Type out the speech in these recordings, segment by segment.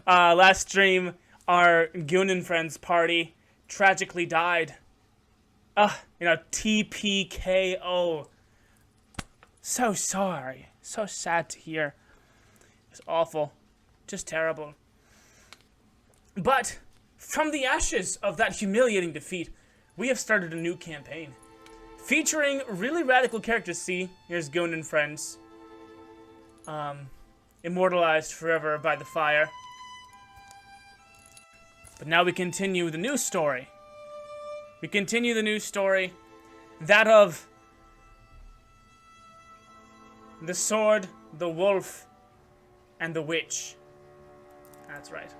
Last stream, our Goon and Friends party tragically died. TPKO. So sorry. So sad to hear. It's awful. Just terrible. But, from the ashes of that humiliating defeat, we have started a new campaign. Featuring really radical characters. See, here's Goon and Friends. Immortalized forever by the fire. But now we continue the new story. That of the sword, the wolf, and the witch. That's right.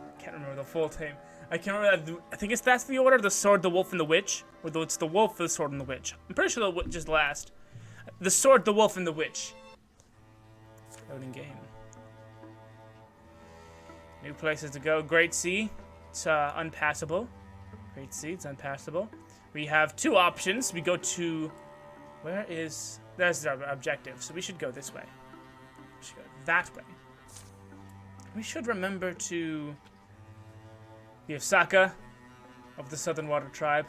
I can't remember the full name. I can't remember. I think that's the order: the sword, the wolf, and the witch. Or it's the wolf, the sword, and the witch. I'm pretty sure the witch is last. The sword, the wolf, and the witch. Loading game. New places to go. Great Sea. It's unpassable. Great Sea. It's unpassable. We have two options. We go to... There's our objective. So we should go this way. We should go that way. We should remember to... The Osaka of the Southern Water Tribe.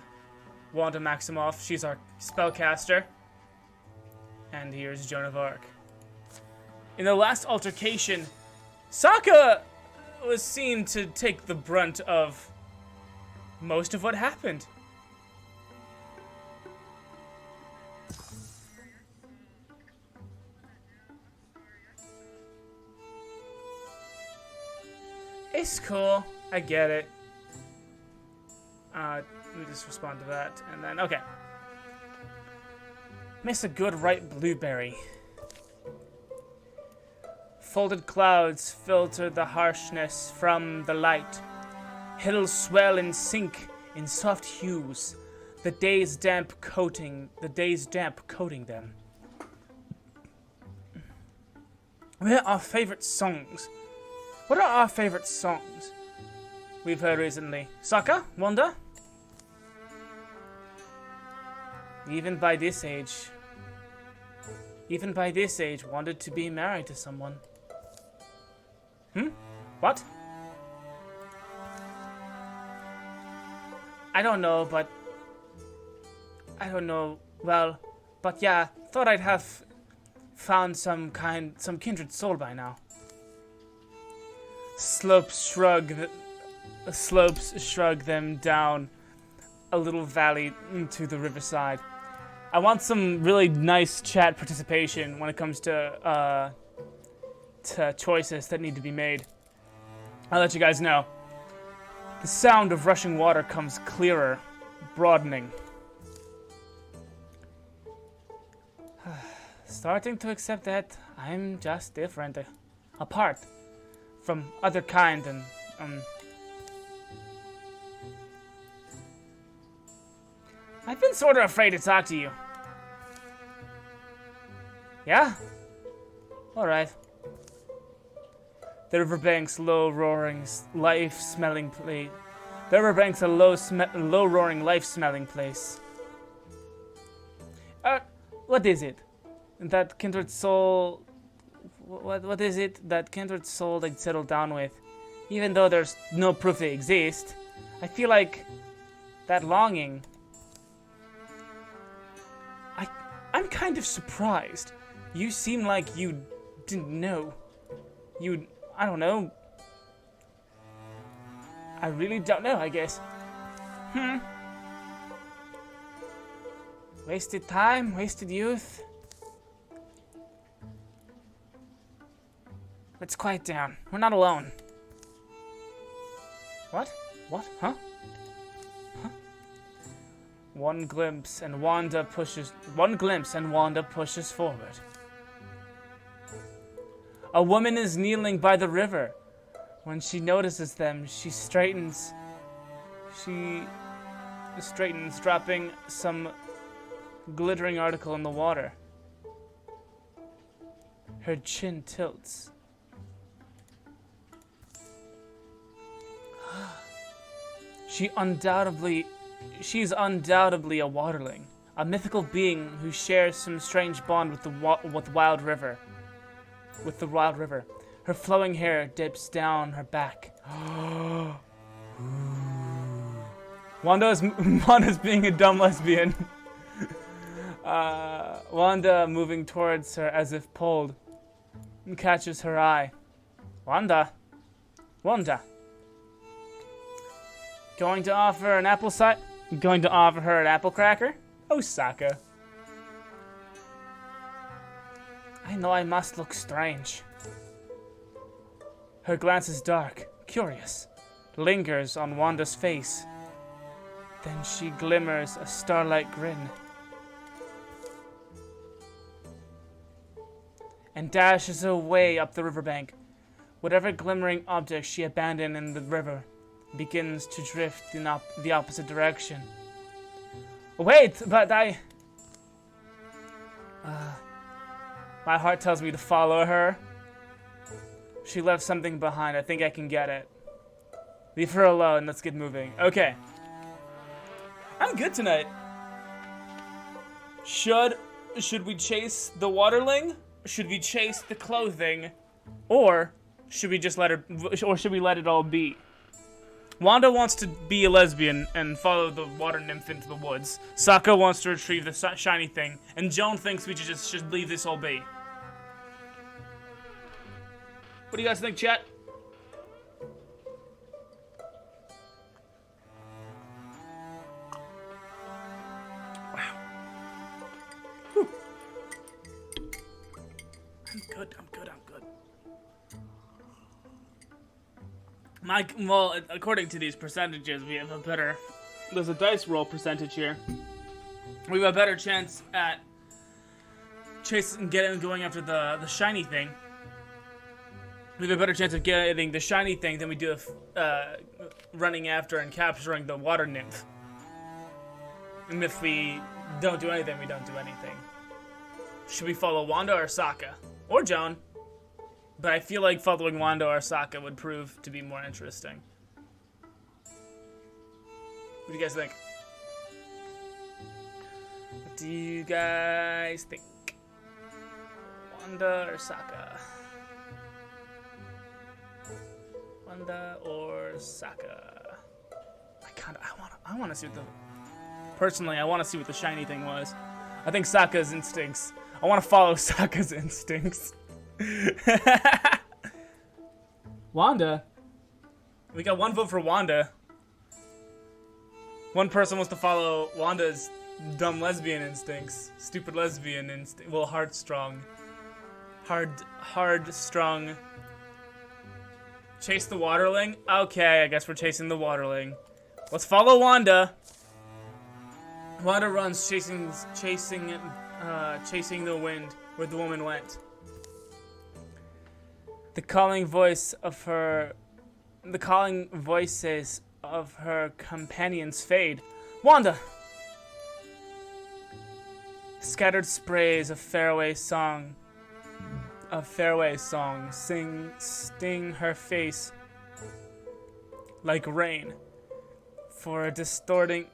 Wanda Maximoff. She's our spellcaster. And here's Joan of Arc. In the last altercation, Sokka was seen to take the brunt of most of what happened. It's cool. I get it. Let me just respond to that, and then, okay. Miss a good ripe blueberry. Folded clouds filter the harshness from the light. Hills swell and sink in soft hues, the day's damp coating them. What are our favorite songs? What are our favorite songs we've heard recently? Sokka? Wanda? Even by this age, wanted to be married to someone. What? I don't know, well, but yeah, thought I'd have found some kindred soul by now. Slopes shrug them down a little valley to the riverside. I want some really nice chat participation when it comes to choices that need to be made. I'll let you guys know. The sound of rushing water comes clearer, broadening. Starting to accept that I'm just different, apart from other kind, and I've been sort of afraid to talk to you. Yeah? Alright. The riverbank's low-roaring, life-smelling place. The riverbank's a low-roaring, life-smelling place. What is it? That kindred soul... What is it that kindred soul they'd settle down with? Even though there's no proof they exist, I feel like that longing... I'm kind of surprised. You seem like you didn't know. I don't know. I really don't know, I guess. Wasted time, wasted youth. Let's quiet down. We're not alone. What? What? Huh? One glimpse and Wanda pushes forward. A woman is kneeling by the river. When she notices them, she straightens, dropping some glittering article in the water. Her chin tilts. She's undoubtedly a waterling, a mythical being who shares some strange bond with the wild river. Her flowing hair dips down her back. Wanda's being a dumb lesbian. Wanda, moving towards her as if pulled, catches her eye. Wanda. Going to offer her an apple cracker? Osaka. I know I must look strange. Her glance is dark, curious, lingers on Wanda's face. Then she glimmers a starlight grin and dashes away up the riverbank. Whatever glimmering object she abandoned in the river begins to drift in the opposite direction. Wait, but my heart tells me to follow her. She left something behind. I think I can get it. Leave her alone. Let's get moving. Okay. I'm good tonight. Should we chase the waterling? Should we chase the clothing? Or should we just let it all be? Wanda wants to be a lesbian and follow the water nymph into the woods. Sokka wants to retrieve the shiny thing. And Joan thinks we should leave this all be. What do you guys think, chat? Wow. Whew. I'm good. Well, according to these percentages, we have there's a dice roll percentage here. We have a better chance at going after the shiny thing. We have a better chance of getting the shiny thing than we do of running after and capturing the water nymph. And if we don't do anything, we don't do anything. Should we follow Wanda or Sokka? Or Joan? But I feel like following Wanda or Sokka would prove to be more interesting. What do you guys think? What do you guys think? Wanda or Sokka? Wanda or Sokka? I want to see what I want to see what the shiny thing was. I think Sokka's instincts. I want to follow Sokka's instincts. Wanda? We got one vote for Wanda. One person wants to follow Wanda's dumb lesbian instincts. Stupid lesbian instinct. Well, hard-strung. Hard-strung. Chase the waterling? Okay, I guess we're chasing the waterling. Let's follow Wanda. Wanda runs, chasing the wind where the woman went. The calling voices of her companions fade. Wanda! Scattered sprays of fairway song sting her face like rain. For a disorienting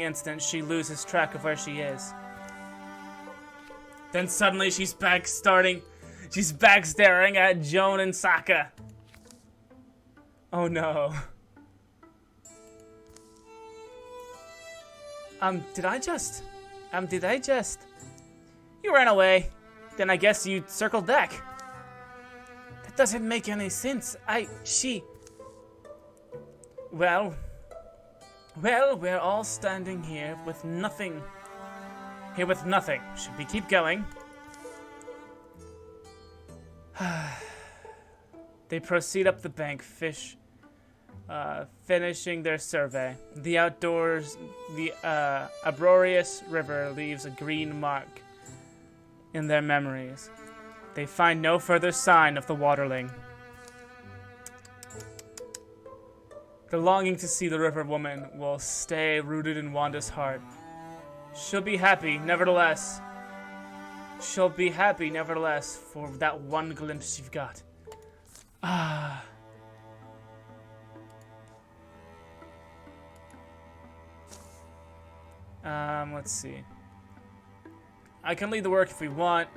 instant, she loses track of where she is. Then suddenly she's back staring at Joan and Sokka. Oh no. Did I just? You ran away. Then I guess you circled back. That doesn't make any sense. Well, we're all standing here with nothing. Should we keep going? They proceed up the bank, finishing their survey. The uproarious river leaves a green mark in their memories. They find no further sign of the waterling. The longing to see the river woman will stay rooted in Wanda's heart. She'll be happy, nevertheless. For that one glimpse you've got. Let's see. I can lead the work if we want.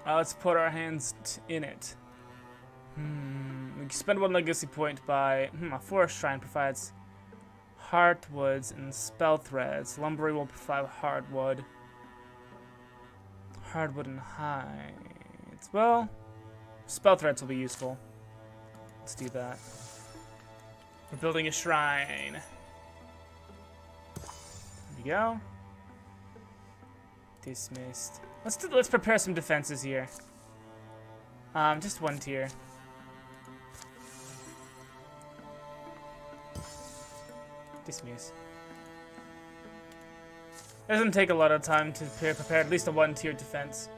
Let's put our hands in it. We can spend 1 legacy point by... a forest shrine provides hardwoods and spell threads. Lumbering will provide hardwood. Hardwood and hides. Well, spell threads will be useful. Let's do that. We're building a shrine. There we go. Dismissed. Let's prepare some defenses here. Just 1 tier. Dismiss. Doesn't take a lot of time to prepare at least a 1 tier defense.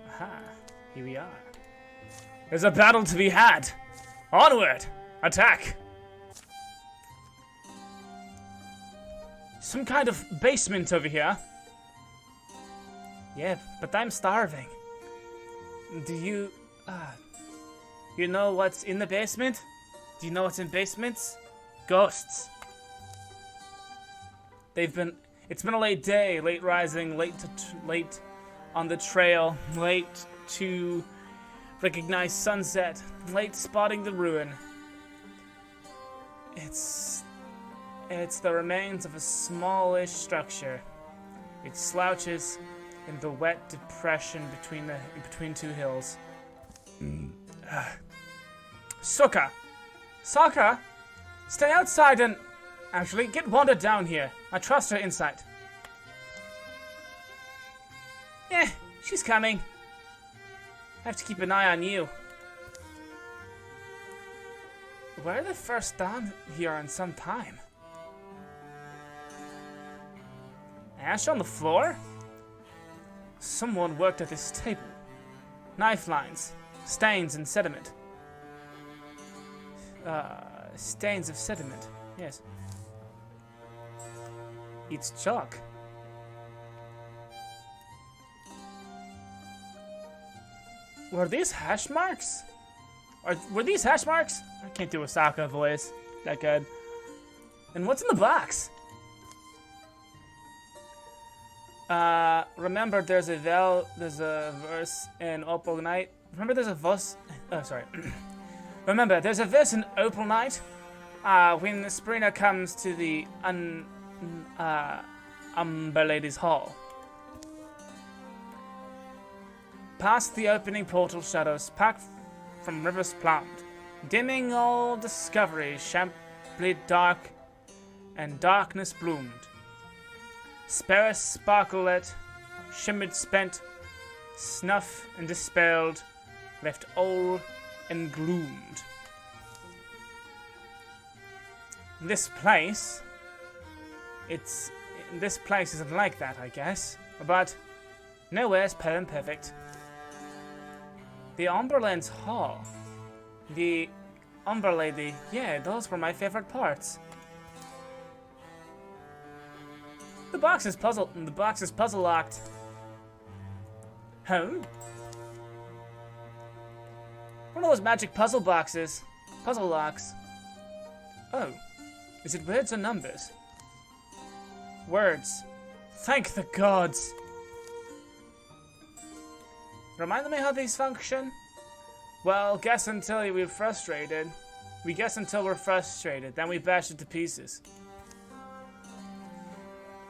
Aha, here we are. There's a battle to be had. Onward! Attack! Some kind of basement over here. Yeah, but I'm starving. Do you... you know what's in the basement? Do you know what's in basements? Ghosts. It's been a late day, late rising, late on the trail, late to recognize sunset, late spotting the ruin. It's the remains of a smallish structure. It slouches in the wet depression between 2 hills. Sokka! Sokka! Stay outside and... Actually, get Wanda down here. I trust her insight. Yeah, she's coming. I have to keep an eye on you. We're the first down here in some time. Ash on the floor? Someone worked at this table. Knife lines, stains and sediment. Stains of sediment, yes. It's chalk. Were these hash marks? Were these hash marks? I can't do a Sokka voice that good. And what's in the box? Remember there's a verse in Opal Night. Remember there's a verse... Oh, sorry. Remember, there's a verse in Opal Night. When Sprina comes to the Umber Lady's Hall. Past the opening portal shadows packed from rivers plumbed, dimming all discovery, shamply dark, and darkness bloomed. Sparrows sparklet, shimmered spent, snuff and dispelled, left old and gloomed. This place isn't like that, I guess, but nowhere's perfect. The Umberland's Hall. The Umber Lady. Yeah, those were my favorite parts. The box is puzzle locked. Huh? One of those magic puzzle boxes. Puzzle locks. Oh. Is it words or numbers? Words. Thank the gods. Remind me how these function? Well, guess until we're frustrated. We guess until we're frustrated, then we bash it to pieces.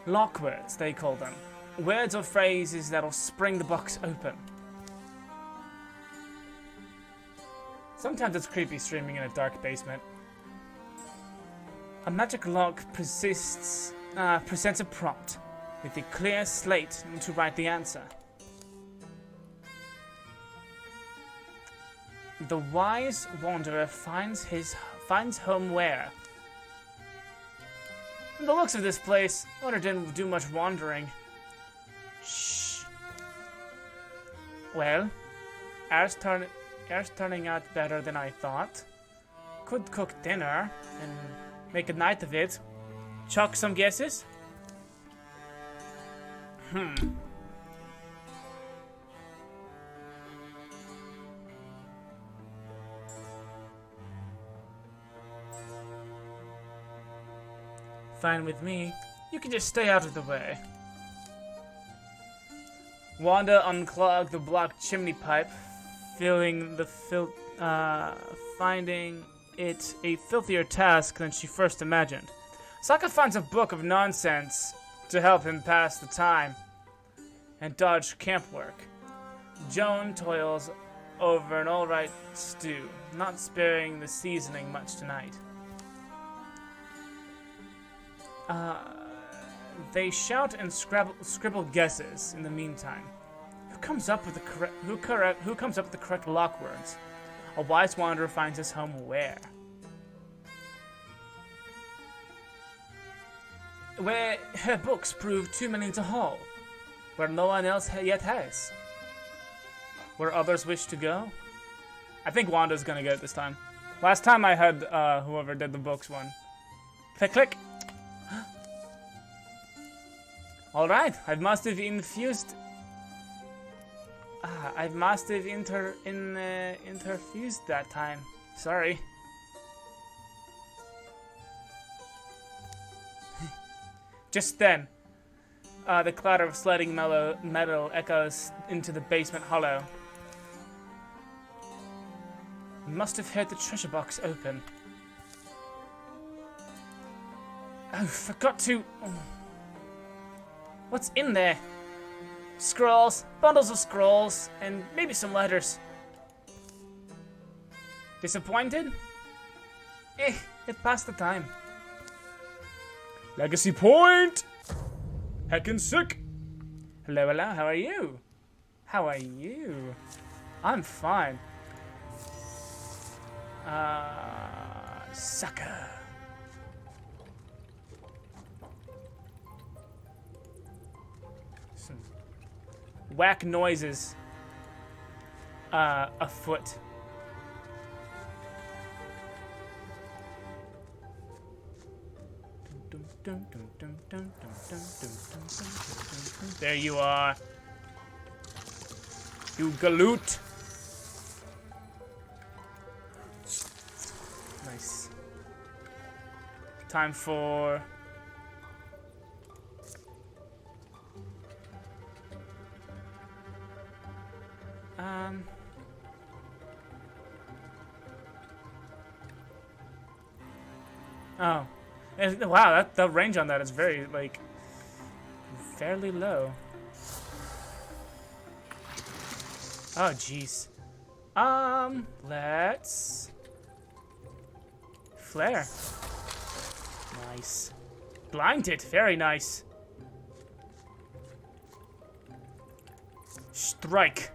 Lock words, they call them. Words or phrases that'll spring the box open. Sometimes it's creepy streaming in a dark basement. A magic lock presents a prompt with a clear slate to write the answer. The wise wanderer finds home where? From the looks of this place, Wanderer didn't do much wandering. Shh. Well, ours turning out better than I thought. Could cook dinner and make a night of it. Chalk some guesses? Fine with me. You can just stay out of the way. Wanda unclogged the blocked chimney pipe, finding it a filthier task than she first imagined. Sokka finds a book of nonsense to help him pass the time and dodge camp work. Joan toils over an alright stew, not sparing the seasoning much tonight. They shout and scribble guesses in the meantime. Who comes up with the correct lock words? A wise wanderer finds his home where? Where her books prove too many to haul. Where no one else yet has. Where others wish to go. I think Wanda's gonna get it this time. Last time I had whoever did the books one. Click, click. Alright, I must have infused. I must have interfused that time. Sorry. Just then, the clatter of sledding metal echoes into the basement hollow. Must have heard the treasure box open. Oh, forgot to. What's in there? Scrolls, bundles of scrolls, and maybe some letters. Disappointed? It passed the time. Legacy point! Heckin' sick! Hello, hello, how are you? How are you? I'm fine. Sucker. Some whack noises afoot. There you are. You galoot. Nice. Time for... Oh. Wow, the range on that is very, like, fairly low. Oh, jeez. Let's... Flare. Nice. Blinded, very nice. Strike.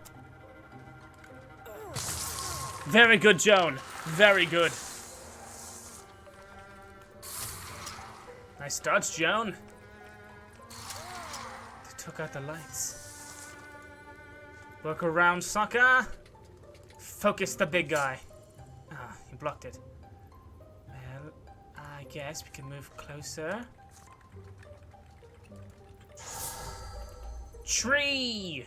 Very good, Joan. Very good. Nice dodge, Joan. They took out the lights. Work around, Sokka. Focus the big guy. Ah, he blocked it. Well, I guess we can move closer. Tree!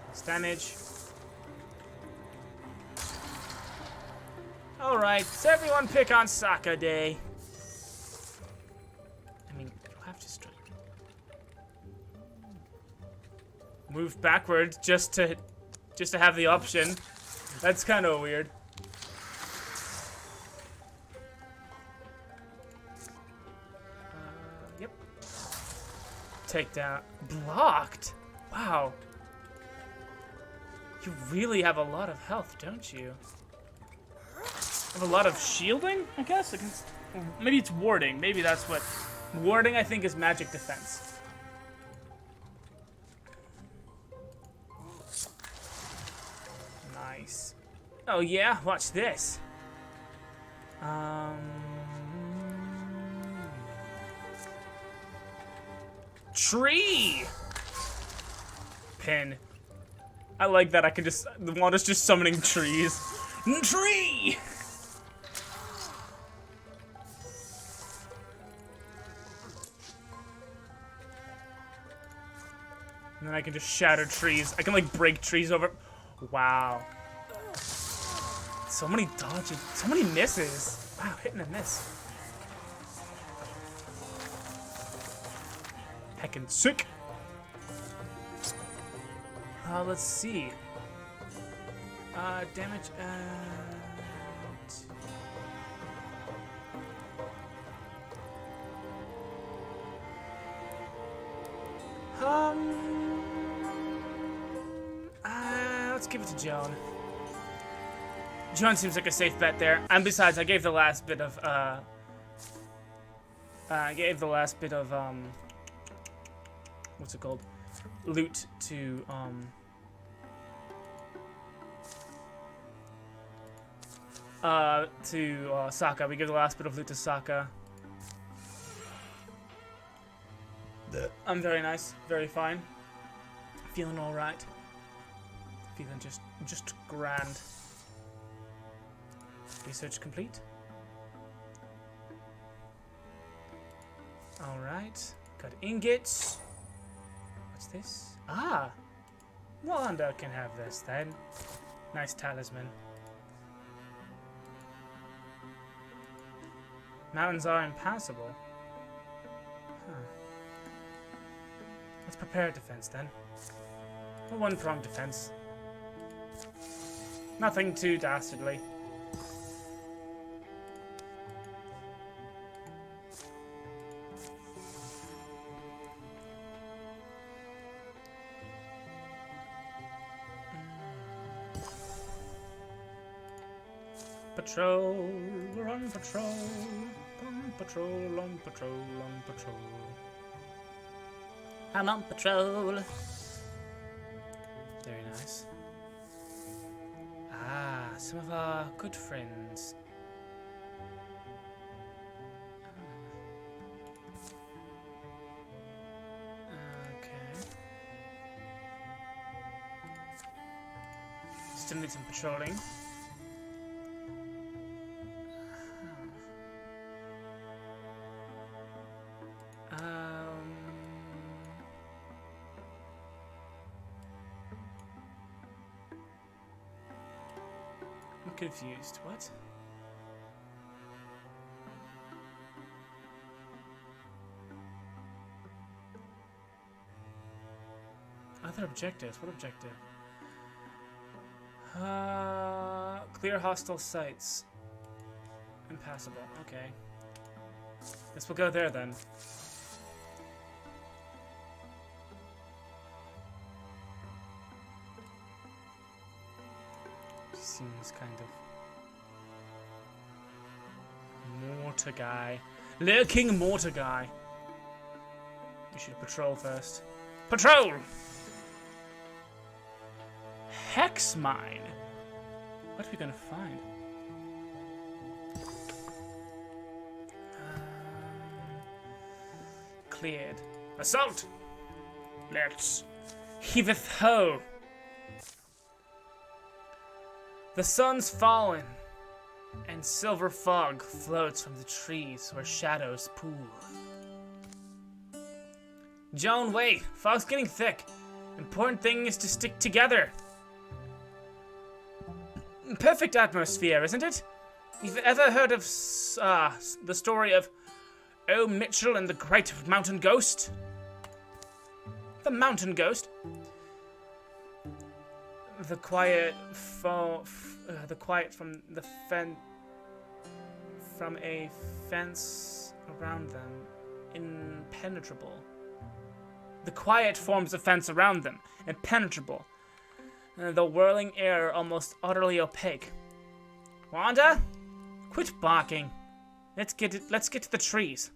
Nice damage. Alright, so everyone pick on Sokka Day. I mean, you have to strike. Move backwards just to have the option. That's kind of weird. Yep. Takedown. Blocked? Wow. You really have a lot of health, don't you? Have a lot of shielding, I guess? Maybe it's warding. Maybe that's what... Warding, I think, is magic defense. Nice. Oh, yeah? Watch this. Tree! Pin. I like that I can just... The Wanda's just summoning trees. Tree! And then I can just shatter trees. I can, like, break trees over. Wow. So many dodges, so many misses. Wow, hit and a miss. Heckin' sick. Let's see. Damage let's give it to Joan. Joan seems like a safe bet there. And besides, I gave the last bit of what's it called? Loot to Sokka. We give the last bit of loot to Sokka. I'm very nice, very fine. Feeling all right. Feeling just grand. Research complete. All right. Got ingots. What's this? Ah, Wanda can have this then. Nice talisman. Mountains are impassable. Huh. Let's prepare a defense then. A one-pronged defense. Nothing too dastardly. Patrol, we're on patrol. On patrol, on patrol, on patrol. I'm on patrol. Very nice. Ah, some of our good friends. Okay. Still need some patrolling. I'm confused. What? Other objectives. What objective? Clear hostile sites. Impassable. Okay. Guess we'll go there then. Seems kind of mortar guy. Lurking mortar guy. We should patrol first. Patrol! Hex mine. What are we gonna find? Cleared. Assault! Let's heaveth ho! The sun's fallen, and silver fog floats from the trees where shadows pool. Joan, wait! Fog's getting thick. Important thing is to stick together. Perfect atmosphere, isn't it? You've ever heard of the story of O. Mitchell and the Great Mountain Ghost? The Mountain Ghost? The quiet from a fence around them, impenetrable. The quiet forms a fence around them, impenetrable. The whirling air almost utterly opaque. Wanda, quit barking. Let's get to the trees.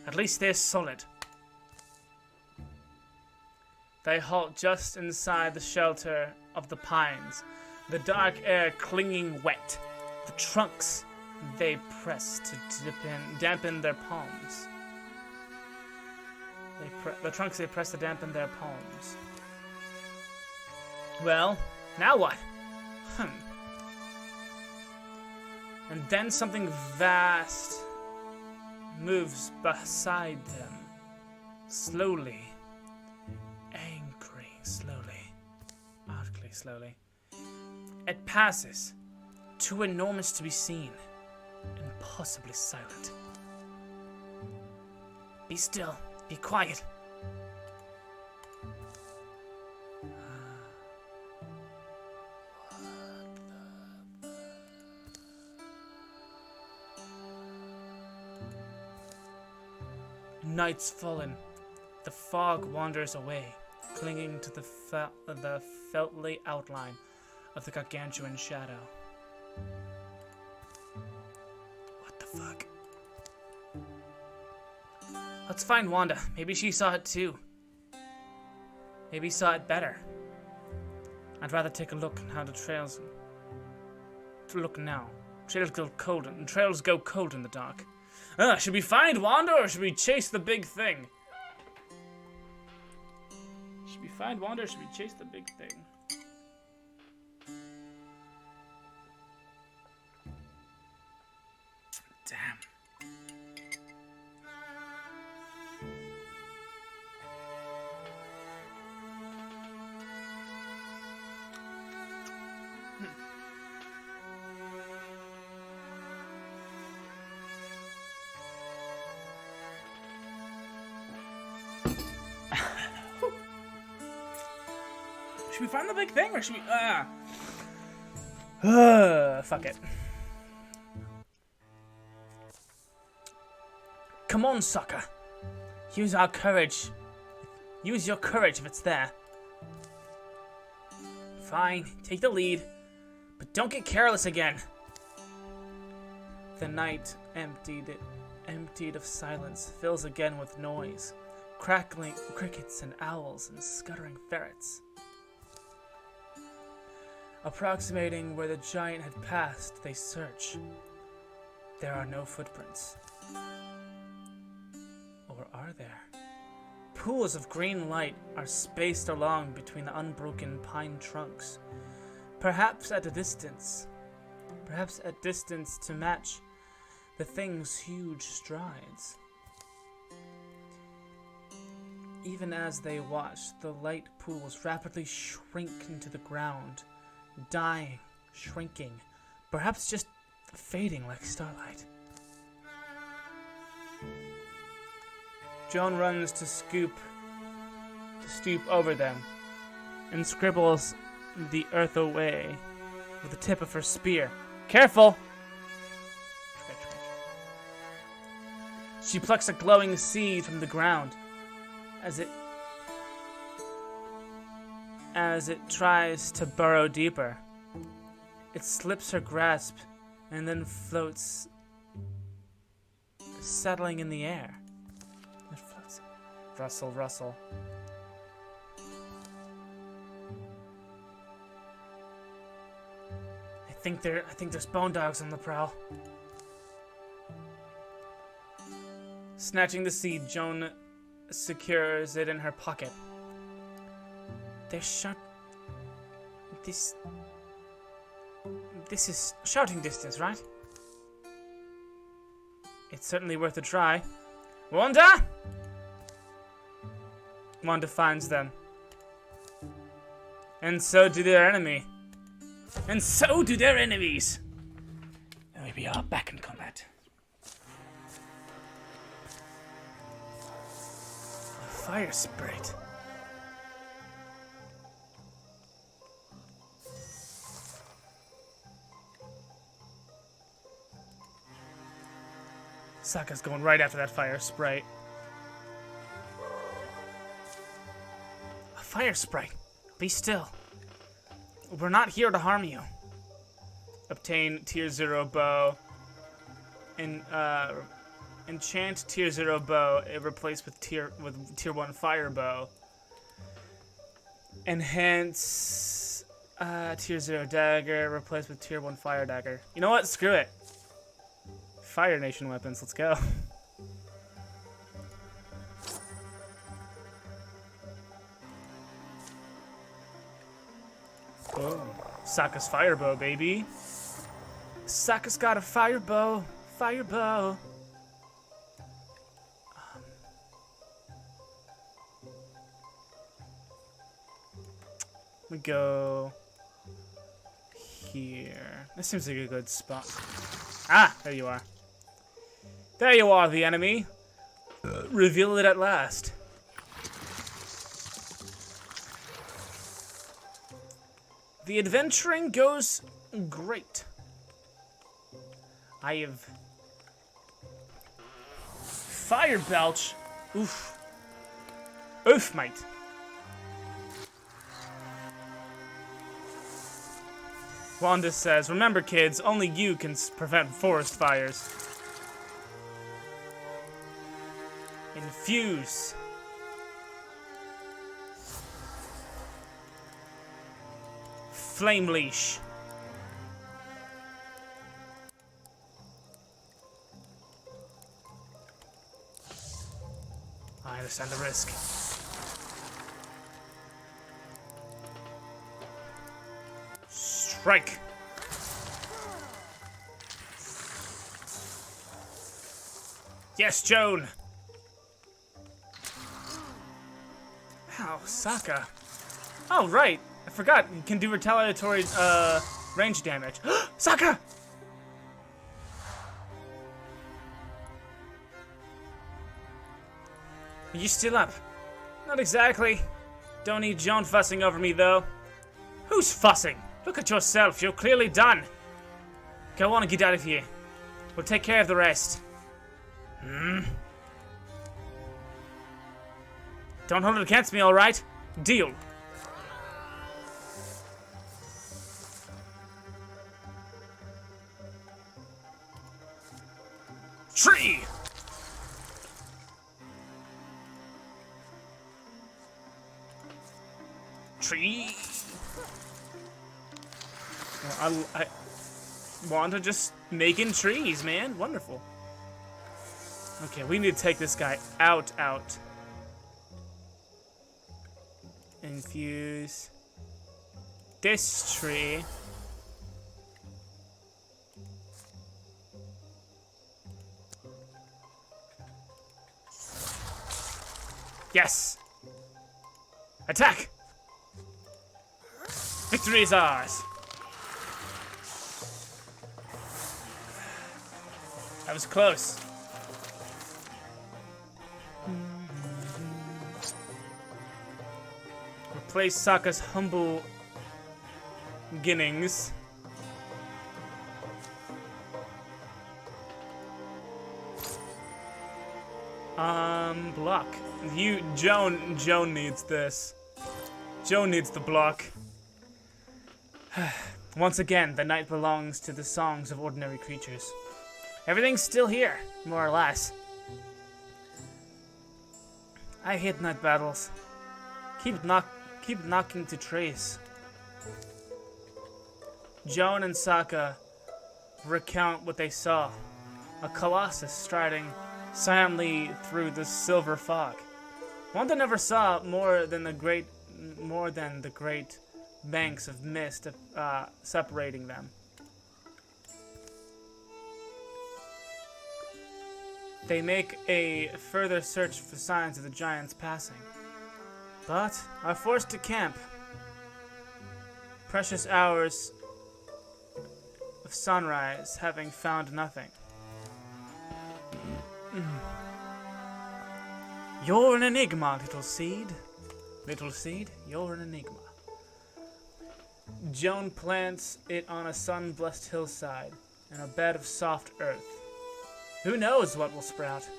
At least they're solid. They halt just inside the shelter of the pines, the dark air clinging wet. The trunks they press to dampen their palms. The trunks they press to dampen their palms. Well, now what? And then something vast moves beside them, slowly. Slowly. Slowly. It passes. too enormous to be seen, and possibly silent. Be still. Be quiet. Night's fallen. The fog wanders away, clinging to the feltly outline of the gargantuan shadow. What the fuck? Let's find Wanda. Maybe she saw it too. Maybe saw it better. I'd rather take a look at how the trails look now. Trails go cold in the dark. Should we find Wanda or should we chase the big thing? Should we find Wanda or should we chase the big thing? Damn. Should we find the big thing or should we fuck it. Come on, sucker. Use our courage. Use your courage if it's there. Fine, take the lead, but don't get careless again. The night, emptied of silence, fills again with noise, crackling crickets and owls and scuttering ferrets. Approximating where the giant had passed, they search. There are no footprints. Or are there? Pools of green light are spaced along between the unbroken pine trunks. Perhaps at distance to match the thing's huge strides. Even as they watch, the light pools rapidly shrink into the ground, dying, shrinking, perhaps just fading like starlight. Joan runs to stoop over them, and scribbles the earth away with the tip of her spear. Careful! She plucks a glowing seed from the ground as it tries to burrow deeper. It slips her grasp and then floats, settling in the air. It floats. Rustle, rustle. I think there's bone dogs on the prowl. Snatching the seed, Joan secures it in her pocket. They're This is shouting distance, right? It's certainly worth a try. Wanda! Wanda finds them. And so do their enemy. And so do their enemies. And we are back in combat. A fire sprite. Sokka's going right after that fire sprite. A fire sprite. Be still. We're not here to harm you. Obtain tier 0 bow. And enchant tier 0 bow. It replaced with tier 1 fire bow. Enhance tier 0 dagger. Replaced with tier 1 fire dagger. You know what? Screw it. Fire Nation weapons. Let's go. Boom. Sokka's fire bow, baby. Sokka's got a fire bow. Fire bow. We go here. This seems like a good spot. Ah, there you are. There you are, the enemy. Reveal it at last. The adventuring goes great. I have fire belch. Oof. Oof, mate. Wanda says, remember kids, only you can prevent forest fires. Infuse. Flame leash. I understand the risk. Strike. Yes, Joan. Ow, Sokka. Oh, right. I forgot. You can do retaliatory range damage. Sokka! Are you still up? Not exactly. Don't need Joan fussing over me, though. Who's fussing? Look at yourself. You're clearly done. Go on and get out of here. We'll take care of the rest. Don't hold it against me, all right? Deal. Tree! Tree! Well, I want to just making trees, man. Wonderful. Okay, we need to take this guy out. Infuse this tree. Yes! Attack! Victory is ours! That was close. Replace Sokka's humble beginnings. Block. Joan needs this. Joan needs the block. Once again, the night belongs to the songs of ordinary creatures. Everything's still here, more or less. I hate night battles. Keep knocking to trace. Joan and Sokka recount what they saw. A colossus striding silently through the silver fog. Wanda never saw more than the great banks of mist separating them. They make a further search for signs of the giants passing, but are forced to camp. Precious hours of sunrise, having found nothing. You're an enigma, little seed. Little seed, you're an enigma. Joan plants it on a sun-blessed hillside, in a bed of soft earth. Who knows what will sprout?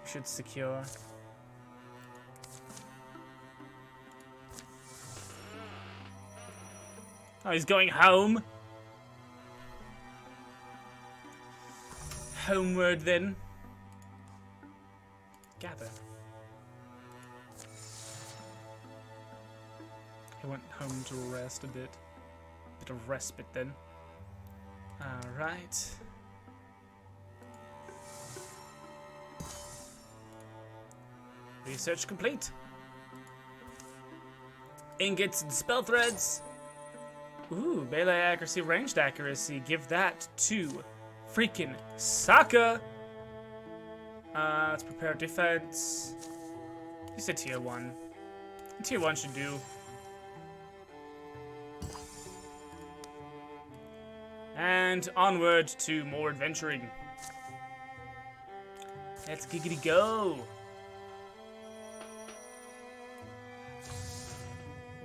Should secure. Oh, he's going home. Homeward then. Gather. He went home to rest a bit. Bit of respite then. Alright. Research complete. Ingots and spell threads. Ooh, melee accuracy, ranged accuracy. Give that to freaking Sokka. Let's prepare defense. Just a tier 1. Tier 1 should do. And onward to more adventuring. Let's giggity go.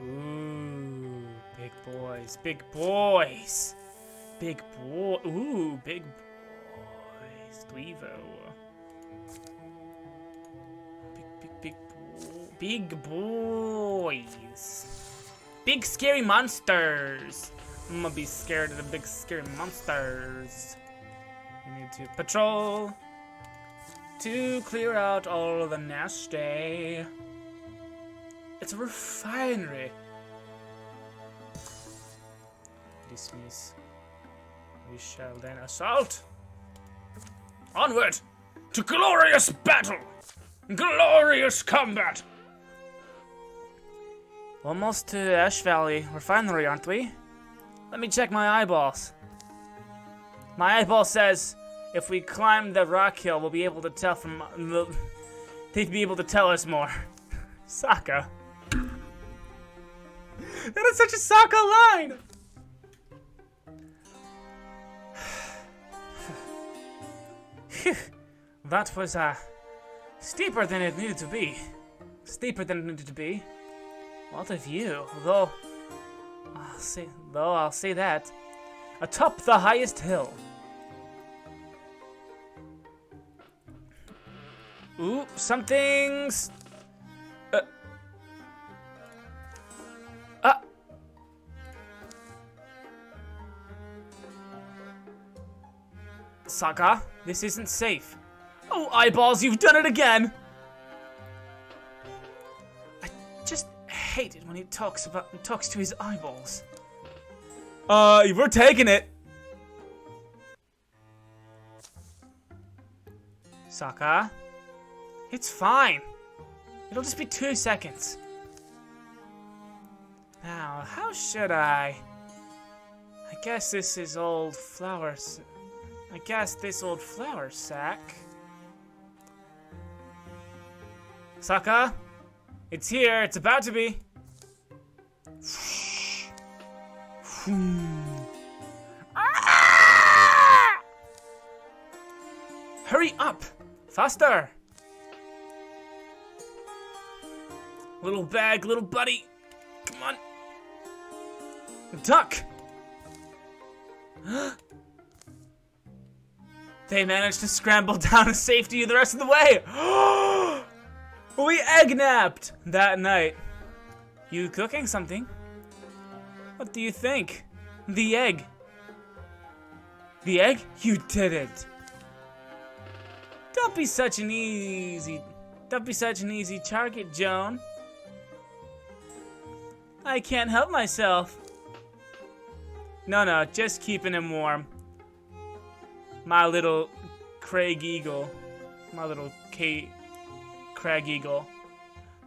Ooh, big boys, big boys. Big boy, ooh, big boys. Dweevo. Big boys. Big scary monsters. I'm gonna be scared of the big scary monsters. We need to patrol to clear out all of the nasty. It's a refinery. Dismiss. We shall then assault. Onward to glorious battle. Glorious combat. Almost to Ash Valley refinery, aren't we? Let me check my eyeballs. My eyeball says if we climb the rock hill, we'll be able to tell from the... They'd be able to tell us more. Sokka. That is such a Sokka line! That was, steeper than it needed to be. Steeper than it needed to be. What a view, though I'll say that. Atop the highest hill. Ooh, something's... Sokka, this isn't safe. Oh, eyeballs, you've done it again! I just hate it when he talks to his eyeballs. We're taking it. Sokka, it's fine. It'll just be 2 seconds. Now, how should I guess this is old flowers. I guess this old flour sack. Sokka, it's here. It's about to be. Ah! Hurry up! Faster! Little bag, little buddy. Come on. Duck! They managed to scramble down to safety the rest of the way. We egg-napped that night. You cooking something? What do you think? The egg. The egg? You did it. Don't be such an easy target, Joan. I can't help myself. No, just keeping him warm. My little Craig Eagle. My little Crag Eagle.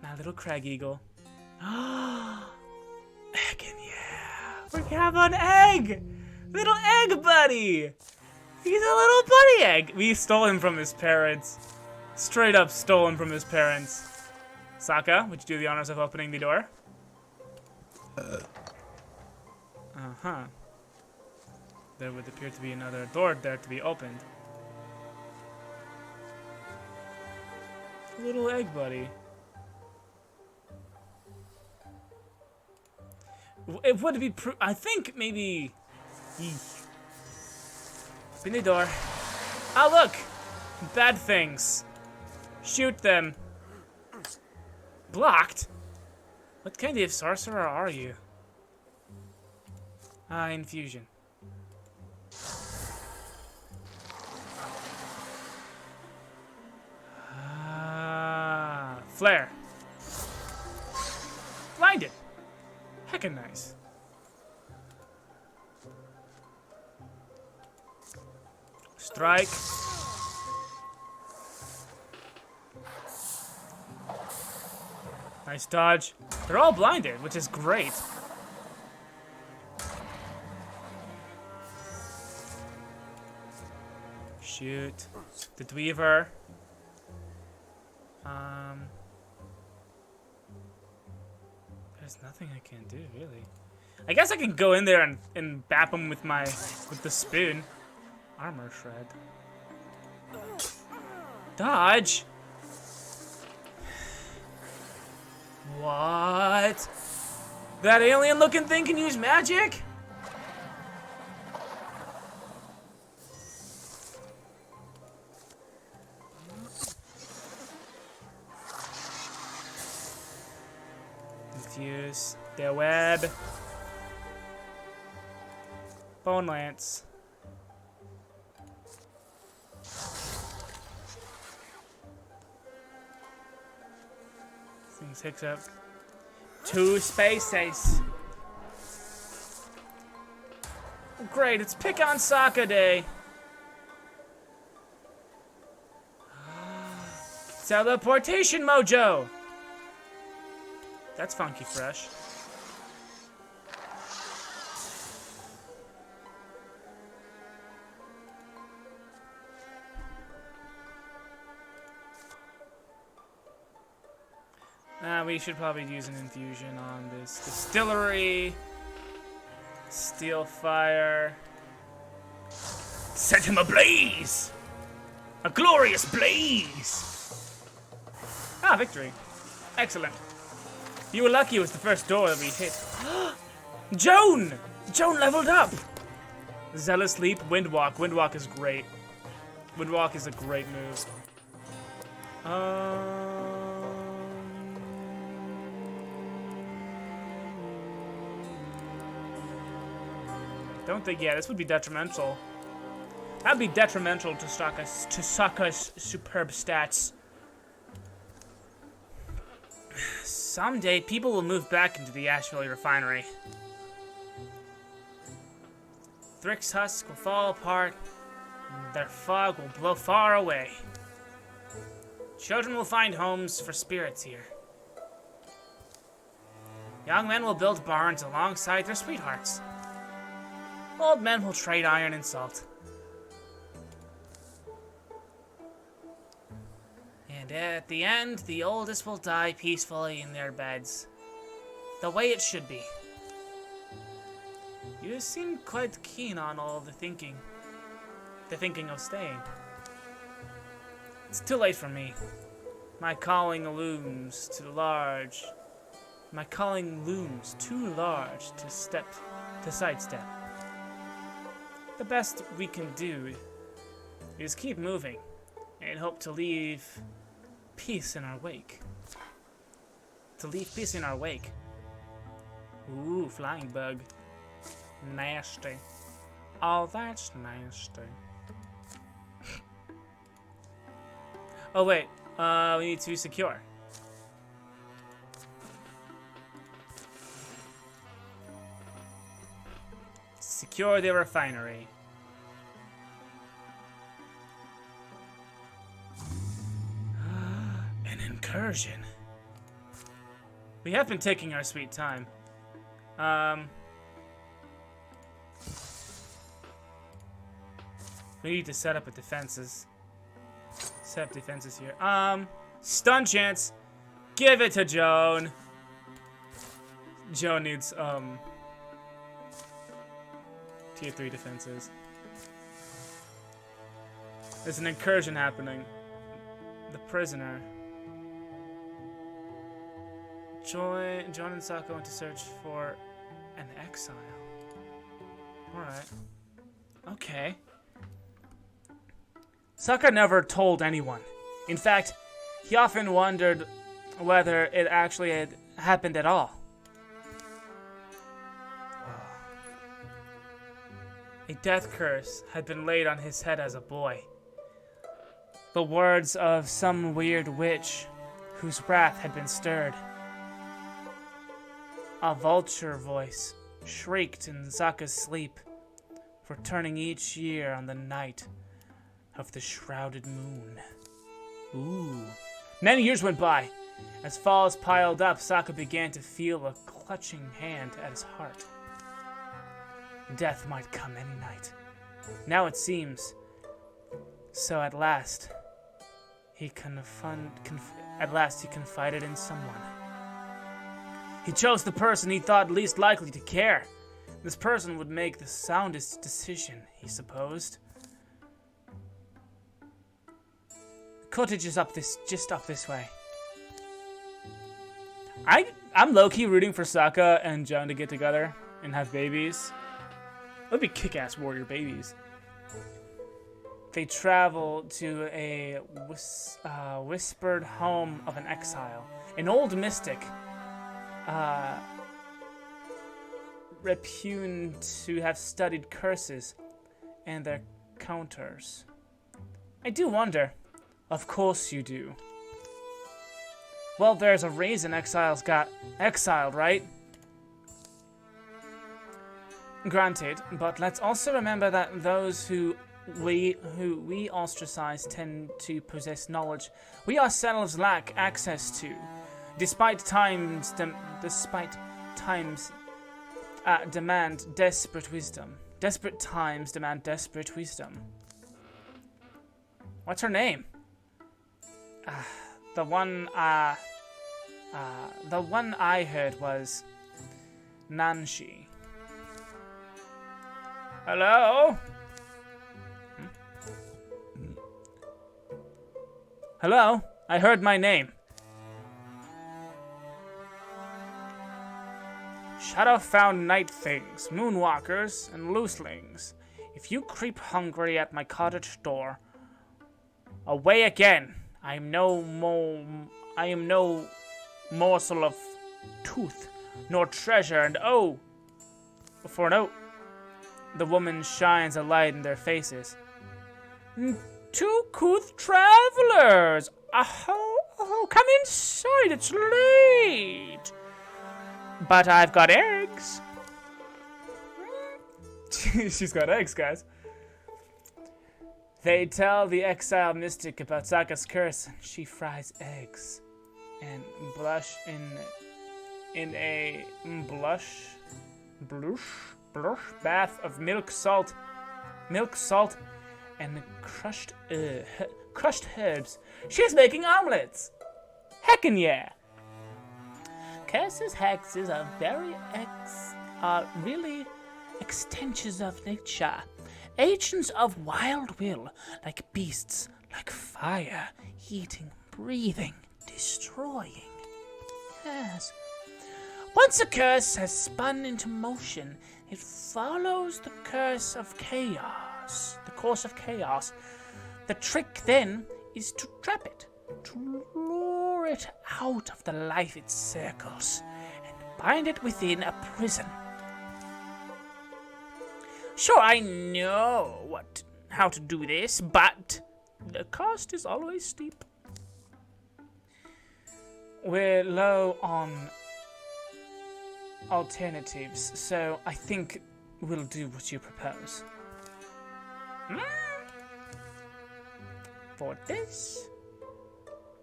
My little Crag Eagle. Egg and yeah. We have an egg! Little egg buddy! He's a little buddy egg! We stole him from his parents. Straight up stole him from his parents. Sokka, would you do the honors of opening the door? Uh-huh. There would appear to be another door there to be opened. Little egg buddy. It would be I think maybe... Open the door. Ah, look! Bad things. Shoot them. Blocked? What kind of sorcerer are you? Infusion. Flare. Blinded. Heckin' nice. Strike. Nice dodge. They're all blinded, which is great. Shoot. The Dweaver. There's nothing I can do, really. I guess I can go in there and bap him with the spoon. Armor shred. Dodge. What? That alien-looking thing can use magic? Confuse their web. Bone lance. Thing takes up 2 spaces. Great, it's Pick on Soccer Day. Teleportation mojo. That's funky fresh. We should probably use an infusion on this distillery. Steel fire. Set him ablaze! A glorious blaze! Ah, victory. Excellent. You were lucky it was the first door that we hit. Joan! Joan leveled up! Zealous Leap, Windwalk. Windwalk is great. Windwalk is a great move. Don't think, yeah, this would be detrimental. That'd be detrimental to Sokka's superb stats. Someday, people will move back into the Ash Valley refinery. Thrick's husk will fall apart, and their fog will blow far away. Children will find homes for spirits here. Young men will build barns alongside their sweethearts. Old men will trade iron and salt. And at the end, the oldest will die peacefully in their beds. The way it should be. You seem quite keen on all the thinking. The thinking of staying. It's too late for me. My calling looms too large. My calling looms too large to sidestep. The best we can do is keep moving and hope to leave peace in our wake. To leave peace in our wake. Ooh, flying bug. Nasty. Oh, that's nasty. Oh, wait. We need to secure. Secure the refinery. An incursion. We have been taking our sweet time. We need to set up defenses. Set up defenses here. Stun chance. Give it to Joan. Joan needs, Tier 3 defenses. There's an incursion happening. The prisoner. John and Sokka went to search for an exile. Alright. Okay. Sokka never told anyone. In fact, he often wondered whether it actually had happened at all. A death curse had been laid on his head as a boy. The words of some weird witch whose wrath had been stirred. A vulture voice shrieked in Sokka's sleep, returning each year on the night of the shrouded moon. Ooh. Many years went by. As falls piled up, Sokka began to feel a clutching hand at his heart. Death might come any night. Now it seems So at last, he confided in someone. He chose the person he thought least likely to care. This person would make the soundest decision, he supposed. The cottage is just up this way. I'm low-key rooting for Sokka and Joan to get together and have babies. That'd be kick-ass warrior babies. They travel to a whispered home of an exile. An old mystic, repugnant to have studied curses and their counters. I do wonder. Of course you do. Well, there's a reason exiles got exiled, right? Granted, but let's also remember that those who we ostracize tend to possess knowledge we ourselves lack access to, despite times demand desperate wisdom. Desperate times demand desperate wisdom. What's her name? The one I heard was Nanshi. Hello? Hello? I heard my name. Shadow-found night things, moonwalkers, and looselings. If you creep hungry at my cottage door, away again. I am no morsel of tooth, nor treasure, and the woman shines a light in their faces. Two couth travelers! Come inside, it's late! But I've got eggs. She's got eggs, guys. They tell the exiled mystic about Sokka's curse, and she fries eggs and blush in a blush bath of milk salt, and crushed herbs. She's making omelets. Heckin' yeah. Curses, hexes are really extensions of nature. Agents of wild will, like beasts, like fire, eating, breathing, destroying. Yes. Once a curse has spun into motion, it follows the course of chaos. The trick then is to trap it, to lure it out of the life it circles, and bind it within a prison. Sure, I know how to do this, but the cost is always steep. We're low on alternatives, so I think we'll do what you propose. For this,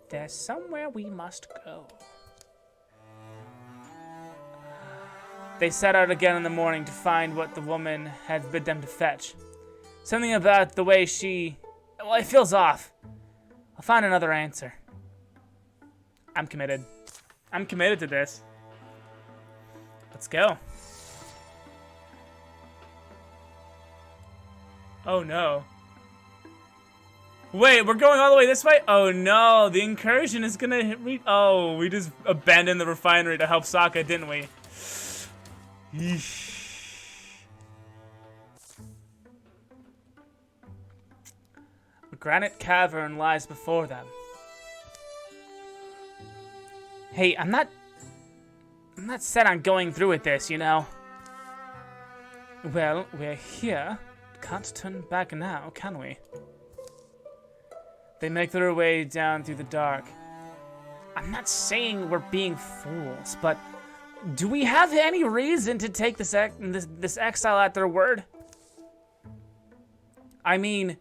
there's somewhere we must go. They set out again in the morning to find what the woman had bid them to fetch. Something about the way it feels off. I'll find another answer. I'm committed. I'm committed to this. Let's go. Oh no. Wait, we're going all the way this way? Oh no, the incursion is gonna we just abandoned the refinery to help Sokka, didn't we? Yeesh. A granite cavern lies before them. Hey, I'm not set on going through with this, you know. Well, we're here. Can't turn back now, can we? They make their way down through the dark. I'm not saying we're being fools, but do we have any reason to take this exile at their word? I mean,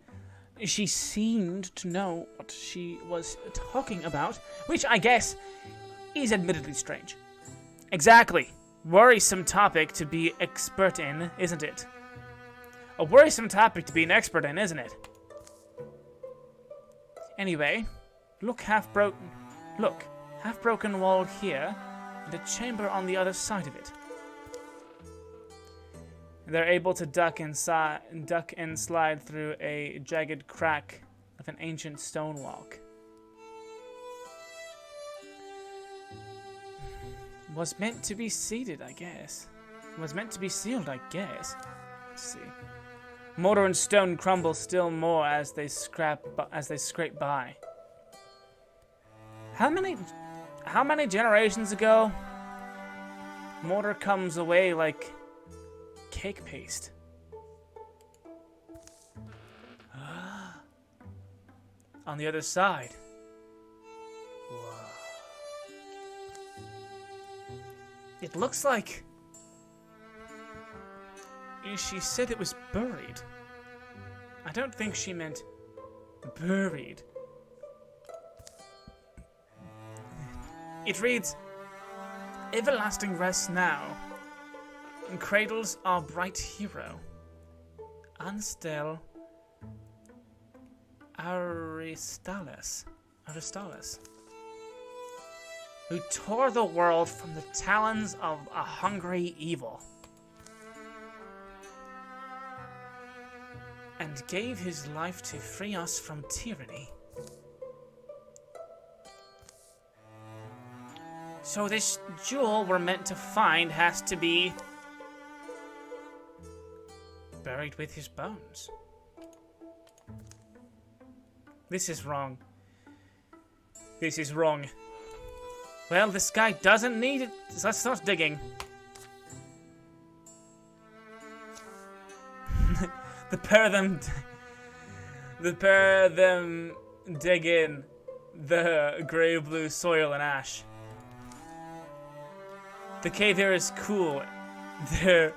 she seemed to know what she was talking about, which I guess is admittedly strange. Exactly. Worrisome topic to be expert in, isn't it? A worrisome topic to be an expert in, isn't it? Anyway, look, half-broken wall here, and a chamber on the other side of it. They're able to duck and slide through a jagged crack of an ancient stone walk. Was meant to be seated, I guess. Was meant to be sealed, I guess. Let's see. Mortar and stone crumble still more as they scrape by. How many generations ago? Mortar comes away like cake paste. On the other side. Whoa. It looks like... She said it was buried. I don't think she meant buried. It reads, everlasting rest now, and cradles our bright hero, Anstel Aristalis, who tore the world from the talons of a hungry evil, and gave his life to free us from tyranny. So this jewel we're meant to find has to be buried with his bones. This is wrong. This is wrong. Well, this guy doesn't need it, so let's start digging. The pair of them dig in the gray blue soil and ash. The cave here is cool. Their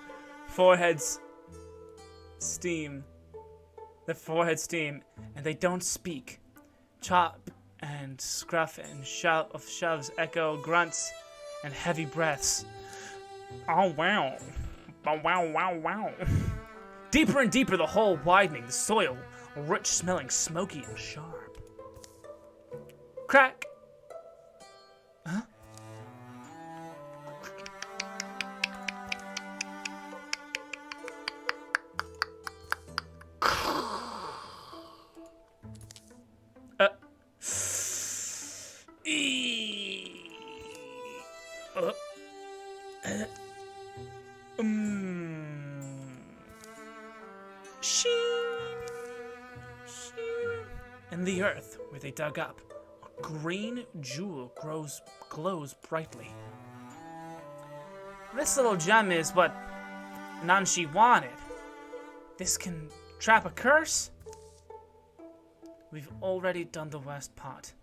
foreheads steam. And they don't speak. Chop and scruff and shoves echo grunts and heavy breaths. Oh wow. Wow. Deeper and deeper the hole widening, the soil rich smelling, smoky and sharp. Crack. Huh? In the earth where they dug up, a green jewel glows brightly. This little gem is what Nanshi wanted. This can trap a curse? We've already done the worst part.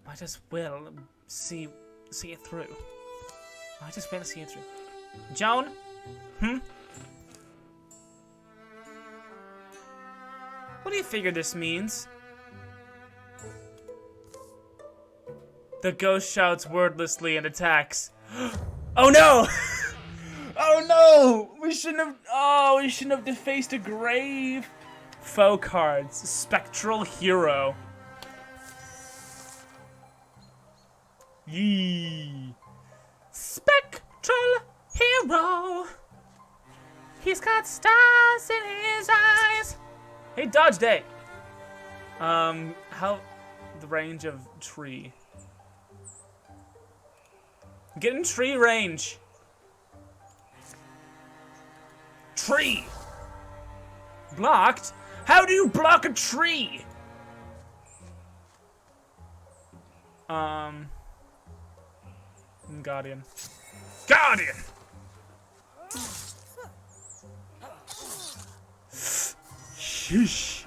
Might as well see it through. Joan? What do you figure this means? The ghost shouts wordlessly and attacks. Oh no! Oh no! We shouldn't have defaced a grave. Faux cards. Spectral hero. Yee. Spectral hero. He's got stars in his eyes. Hey, dodge day. How the range of tree? Get in tree range. Tree. Blocked? How do you block a tree? Guardian. Sheesh.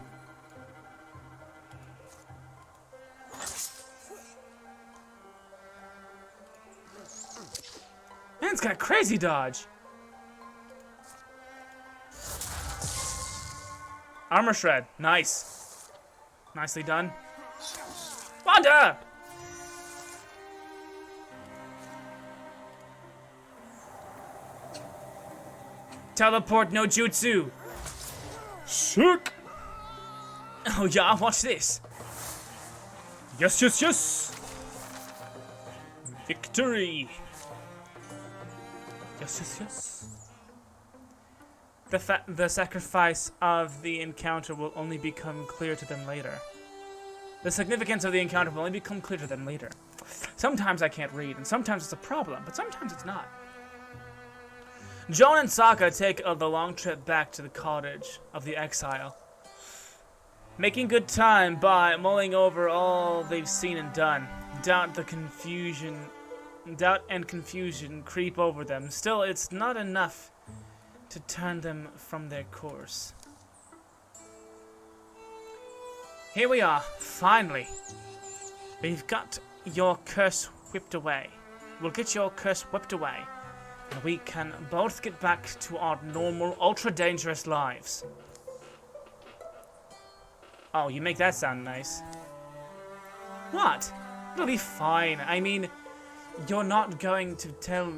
Man's got crazy dodge. Armor shred. Nice. Nicely done. Wanda! Teleport no jutsu. Sick. Oh yeah, watch this. Yes, yes, yes! Victory! Yes, yes, yes. The sacrifice of the encounter will only become clear to them later. The significance of the encounter will only become clear to them later. Sometimes I can't read, and sometimes it's a problem, but sometimes it's not. Joan and Sokka take the long trip back to the cottage of the exile, making good time by mulling over all they've seen and done. Doubt and confusion creep over them. Still, it's not enough to turn them from their course. Here we are, finally. We've got your curse whipped away. We'll get your curse whipped away, and we can both get back to our normal, ultra-dangerous lives. Oh, you make that sound nice. What? It'll be fine. I mean, you're not going to tell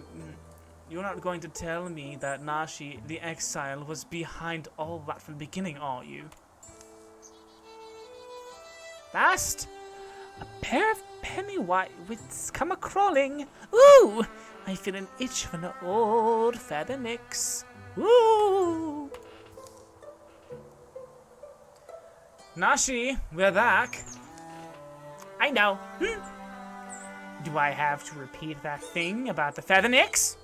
me that Nashi, the exile, was behind all that from the beginning, are you? Fast! A pair of pennywits come a-crawling. Ooh! I feel an itch for an old feather mix. Ooh! Nashi, we're back. I know. Do I have to repeat that thing about the feather nicks?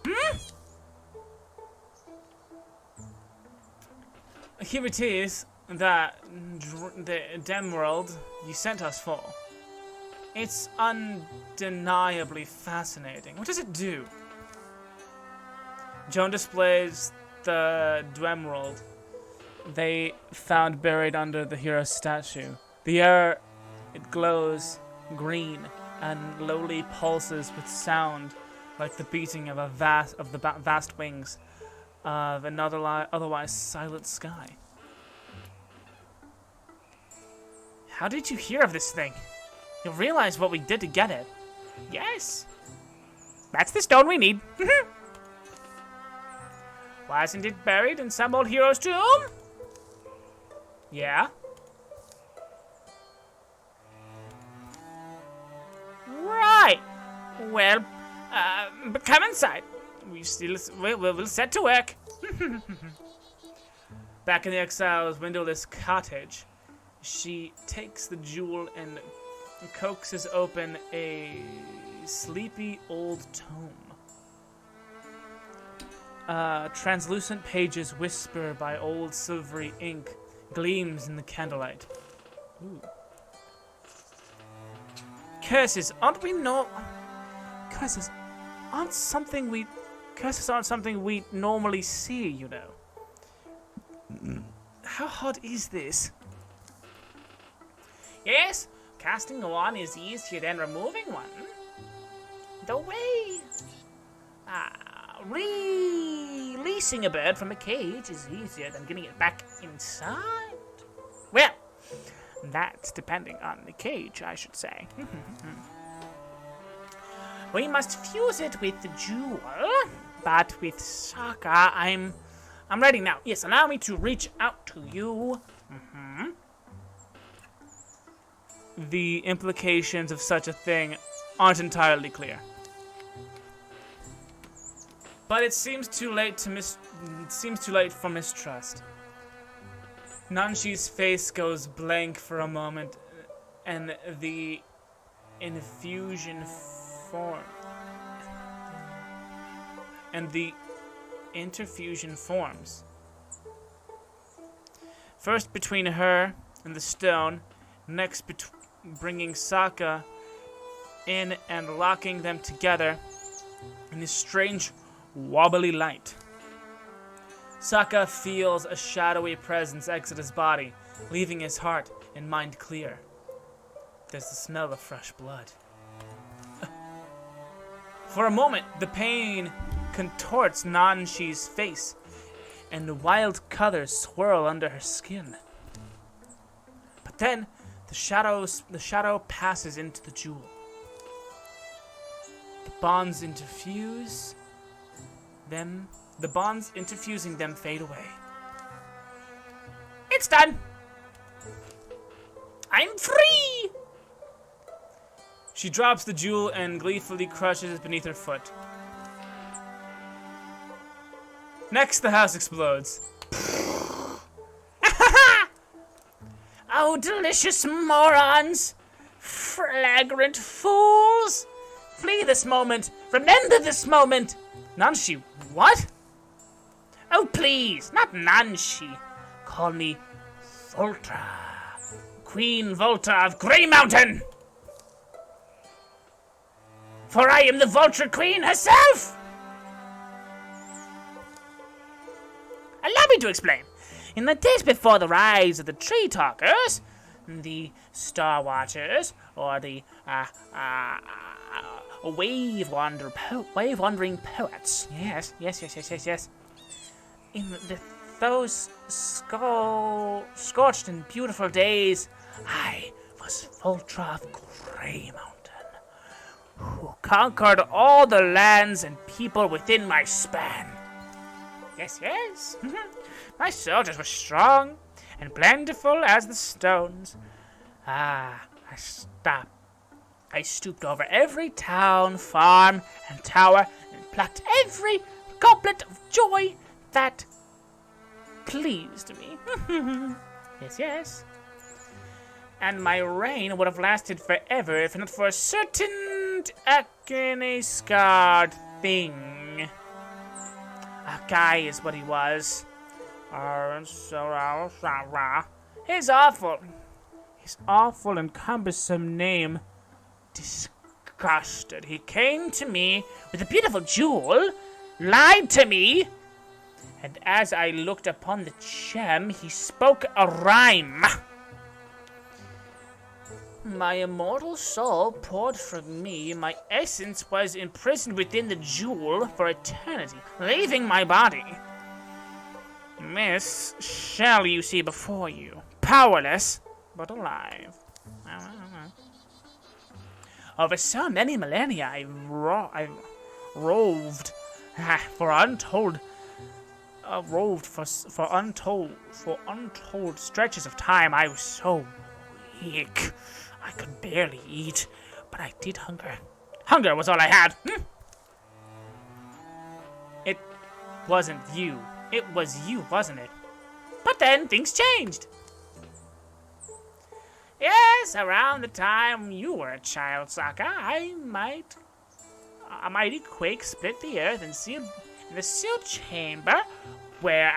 Here it is, the Demworld you sent us for. It's undeniably fascinating. What does it do? Joan displays the Demworld they found buried under the hero's statue. The air, it glows green and lowly pulses with sound like the beating of the vast wings of an otherwise silent sky. How did you hear of this thing? You'll realize what we did to get it. Yes. That's the stone we need. Wasn't it buried in some old hero's tomb? Yeah. Right. Well, come inside. We'll set to work. Back in the exile's windowless cottage, she takes the jewel and coaxes open a sleepy old tome. Translucent pages whisper by old silvery ink gleams in the candlelight. Ooh. Curses aren't something we normally see, you know. How hard is this? Yes, casting one is easier than removing one. The way releasing a bird from a cage is easier than getting it back inside. Well, that's depending on the cage, I should say. We must fuse it with the jewel, but with Sokka, I'm ready now. Yes, allow me to reach out to you. The implications of such a thing aren't entirely clear. But it seems too late for mistrust. Nanshi's face goes blank for a moment, and the infusion interfusion forms. First between her and the stone, next bringing Sokka in and locking them together in this strange wobbly light. Sokka feels a shadowy presence exit his body, leaving his heart and mind clear. There's the smell of fresh blood. For a moment, the pain contorts Nanshi's face, and wild colors swirl under her skin. But then, the shadow passes into the jewel. The bonds interfusing them fade away. It's done! I'm free! She drops the jewel and gleefully crushes it beneath her foot. Next, the house explodes. Oh, delicious morons! Flagrant fools! Flee this moment! Remember this moment! Nanshi, what? Oh, please, not Nanshi. Call me Volta. Queen Volta of Grey Mountain! For I am the Vulture Queen herself! Allow me to explain. In the days before the rise of the Tree Talkers, the Star Watchers, or the wave-wandering poets. Yes. In those scorched and beautiful days, I was Voltra of Grey Mountain, who conquered all the lands and people within my span. Yes. My soldiers were strong and plentiful as the stones. I stooped over every town, farm, and tower and plucked every goblet of joy that pleased me. Yes. And my reign would have lasted forever if not for a certain acne-scarred thing. A guy is what he was. His awful and cumbersome name disgusted. He came to me with a beautiful jewel, lied to me, and as I looked upon the gem, he spoke a rhyme. My immortal soul poured from me, my essence was imprisoned within the jewel for eternity, leaving my body. This shell you see before you, powerless, but alive. Over so many millennia, I roved for untold stretches of time. I was so weak, I could barely eat, but I did hunger. Hunger was all I had. It wasn't you. It was you, wasn't it? But then things changed. Yes, around the time you were a child, Sokka, a mighty quake split the earth and the sealed chamber where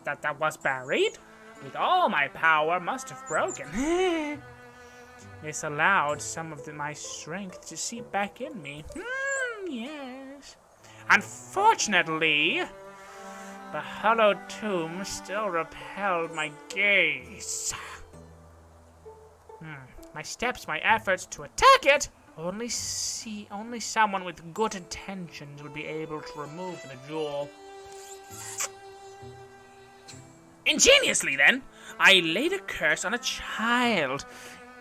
that was buried with all my power must have broken. This allowed some of my strength to seep back in me. Yes. Unfortunately, the hollow tomb still repelled my gaze. My steps, my efforts to attack it, only someone with good intentions would be able to remove the jewel. Ingeniously, then, I laid a curse on a child.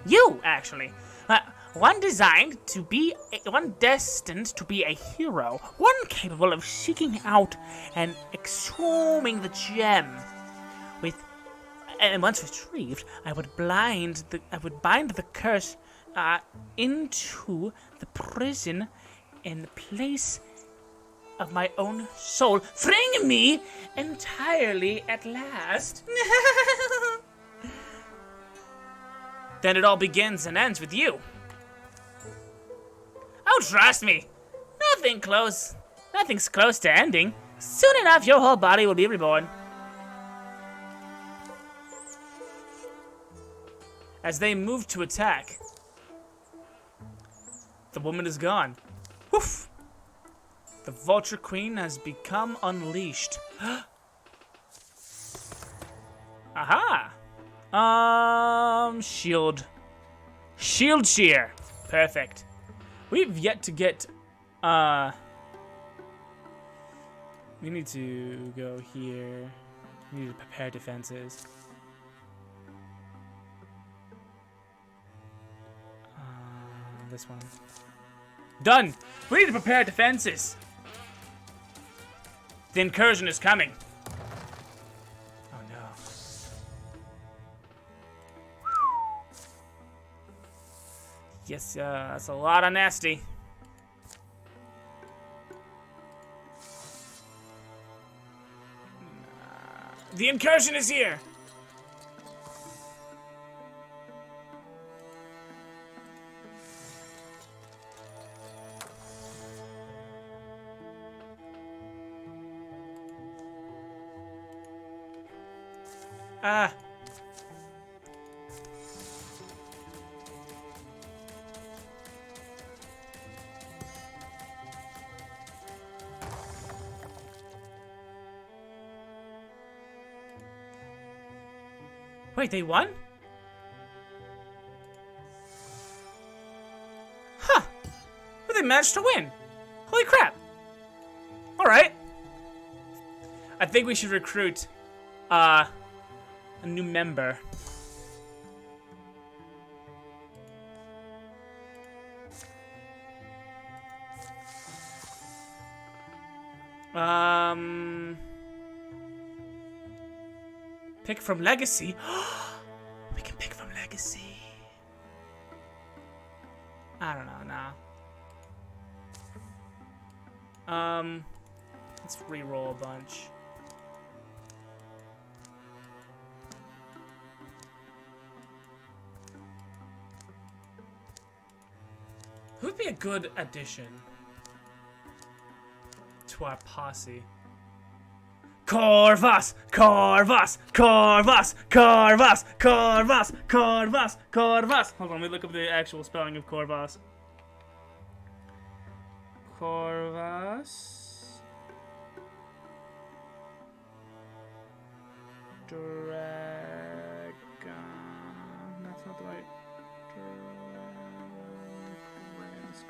You, actually. One destined to be a hero. One capable of seeking out and exhuming the gem. And once retrieved, I would bind the curse into the prison in the place of my own soul, freeing me entirely at last. Then it all begins and ends with you. Oh, trust me, nothing's close to ending. Soon enough, your whole body will be reborn. As they move to attack, the woman is gone. Woof! The Vulture Queen has become unleashed. Aha! Shield shear. Perfect. We've yet to get, we need to go here. We need to prepare defenses. This one. Done! We need to prepare defenses. The incursion is coming. Oh no. Yes, that's a lot of nasty. The incursion is here! Ah. Wait, they won? Huh. Well, they managed to win. Holy crap. Alright. I think we should recruit, a new member. Pick from Legacy. We can pick from Legacy. I don't know now. Let's re-roll a bunch. Who would be a good addition to our posse? Corvus! Corvus! Corvus! Corvus! Corvus! Corvus! Corvus! Hold on, let me look up the actual spelling of Corvus. Corvus. Dragon. That's not the right.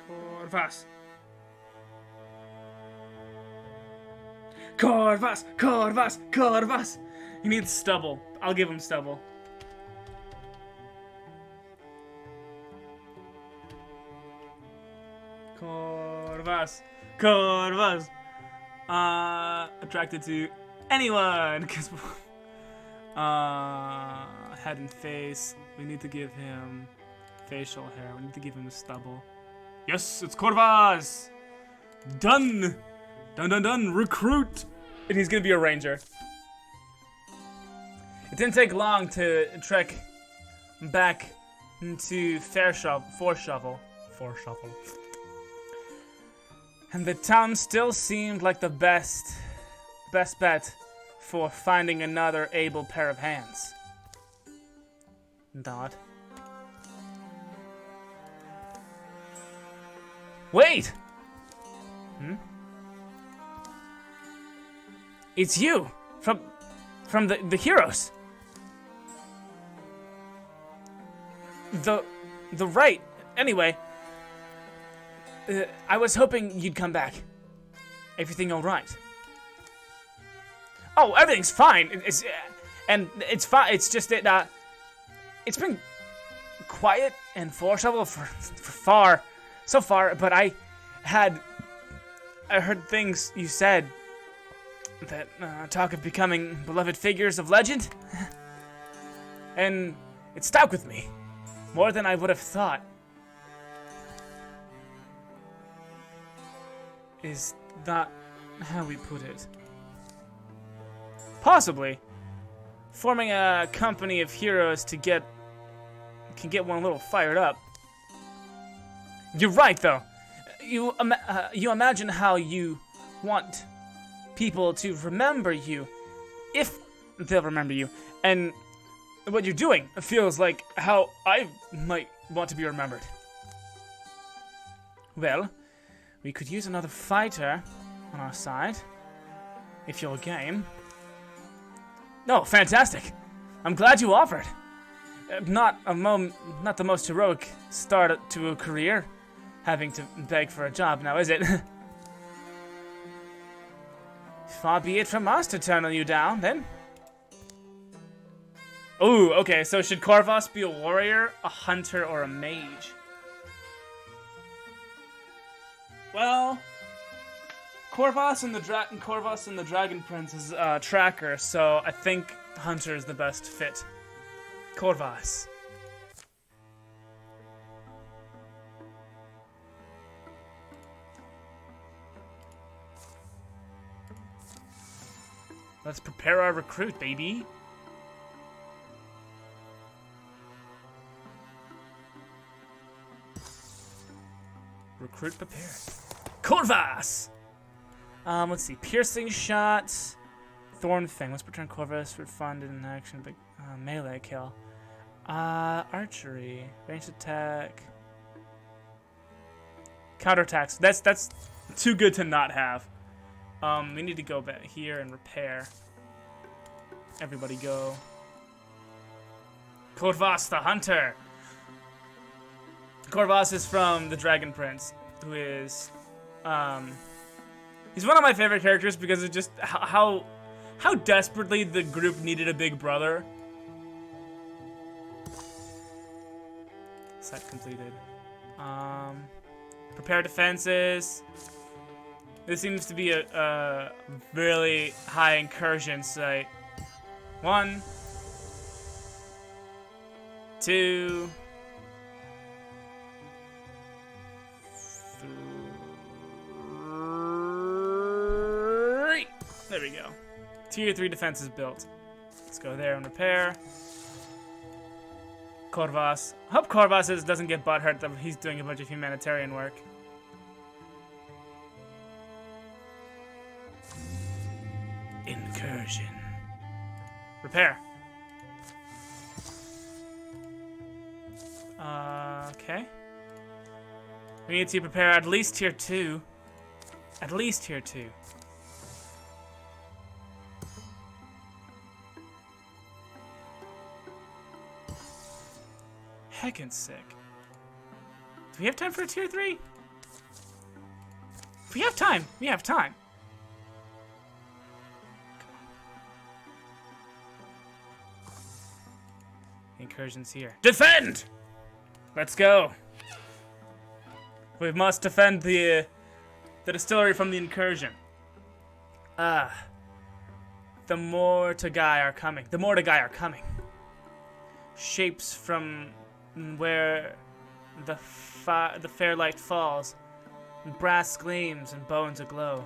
Corvus. Corvus! Corvus! Corvus! He needs stubble. I'll give him stubble. Corvus! Corvus! Attracted to anyone! Cause, head and face. We need to give him facial hair. We need to give him stubble. Yes, it's Corvus! Done! Dun dun dun! Recruit! And he's gonna be a ranger. It didn't take long to trek back into Four Shovel. And the town still seemed like the best bet for finding another able pair of hands. Dot. Wait! It's you! From the heroes! The right. Anyway, I was hoping you'd come back. Everything alright? Oh, everything's fine. It's fine. It's just that, it's been quiet and forcible so far, but I heard things you said that talk of becoming beloved figures of legend, and it stuck with me more than I would have thought. Is that how we put it? Possibly. Forming a company of heroes can get one a little fired up. You're right, though. You imagine how you want people to remember you, if they'll remember you, and what you're doing feels like how I might want to be remembered. Well, we could use another fighter on our side, if you're game. No, fantastic. I'm glad you offered. Not the most heroic start to a career, having to beg for a job now, is it? Far be it from us to turn you down, then. Ooh, okay, so should Corvus be a warrior, a hunter, or a mage? Well, Corvus and the Dragon Prince is a tracker, so I think hunter is the best fit. Corvus. Let's prepare our recruit, baby. Recruit prepared. Corvus! Let's see. Piercing shots. Thorn Fang. Let's return Corvus for fun in action. Big melee kill. Archery. Ranged attack. Counterattacks. That's too good to not have. We need to go back here and repair. Everybody go. Corvus the Hunter. Corvus is from the Dragon Prince, who is, he's one of my favorite characters because of just how desperately the group needed a big brother. Set completed. Prepare defenses. This seems to be a really high incursion site. 1, 2, 3. There we go. Tier 3 defense is built. Let's go there and repair. Corvus. I hope Corvus doesn't get butthurt that he's doing a bunch of humanitarian work. Incursion. Repair. Okay. We need to prepare at least tier 2. At least tier 2. Heckin' sick. Do we have time for a tier 3? If we have time, we have time. Incursions here. Defend! Let's go. We must defend the distillery from the incursion. The Mortagai are coming. The Mortagai are coming. Shapes from where the fair light falls, and brass gleams and bones aglow.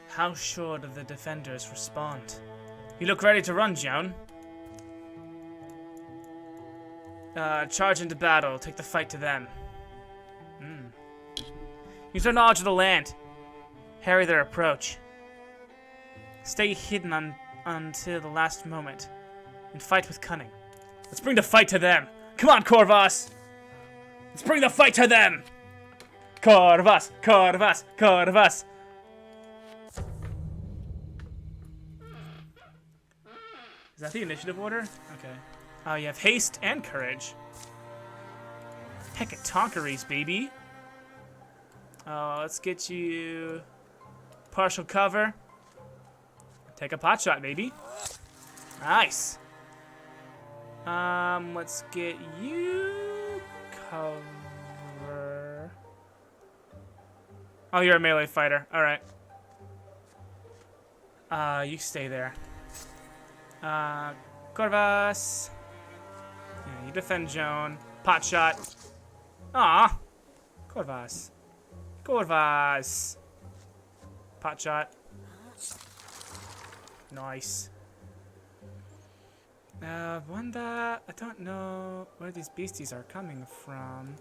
How sure do the defenders respond? You look ready to run, Joan. Charge into battle. Take the fight to them. Use their knowledge of the land. Harry their approach. Stay hidden until the last moment. And fight with cunning. Let's bring the fight to them. Come on, Corvus! Let's bring the fight to them! Corvus! Corvus! Corvus! Is that the initiative order? Okay. Oh, you have haste and courage. Hecatonkeries, baby. Oh, let's get you partial cover. Take a pot shot, baby. Nice. Let's get you cover. Oh, you're a melee fighter. All right. You stay there. Corvus. Yeah, you defend Joan. Pot shot. Aw. Corvus. Corvus. Pot shot. Nice. Wanda, I don't know where these beasties are coming from.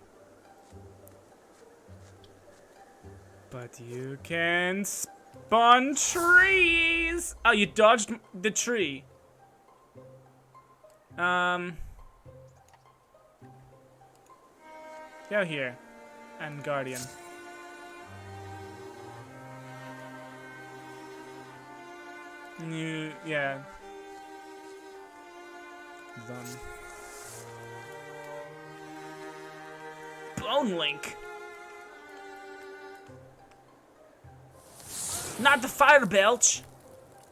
But you can spawn trees! Oh, you dodged the tree. Go here. And Guardian. Yeah. Done. Bone Link. Not the fire belch.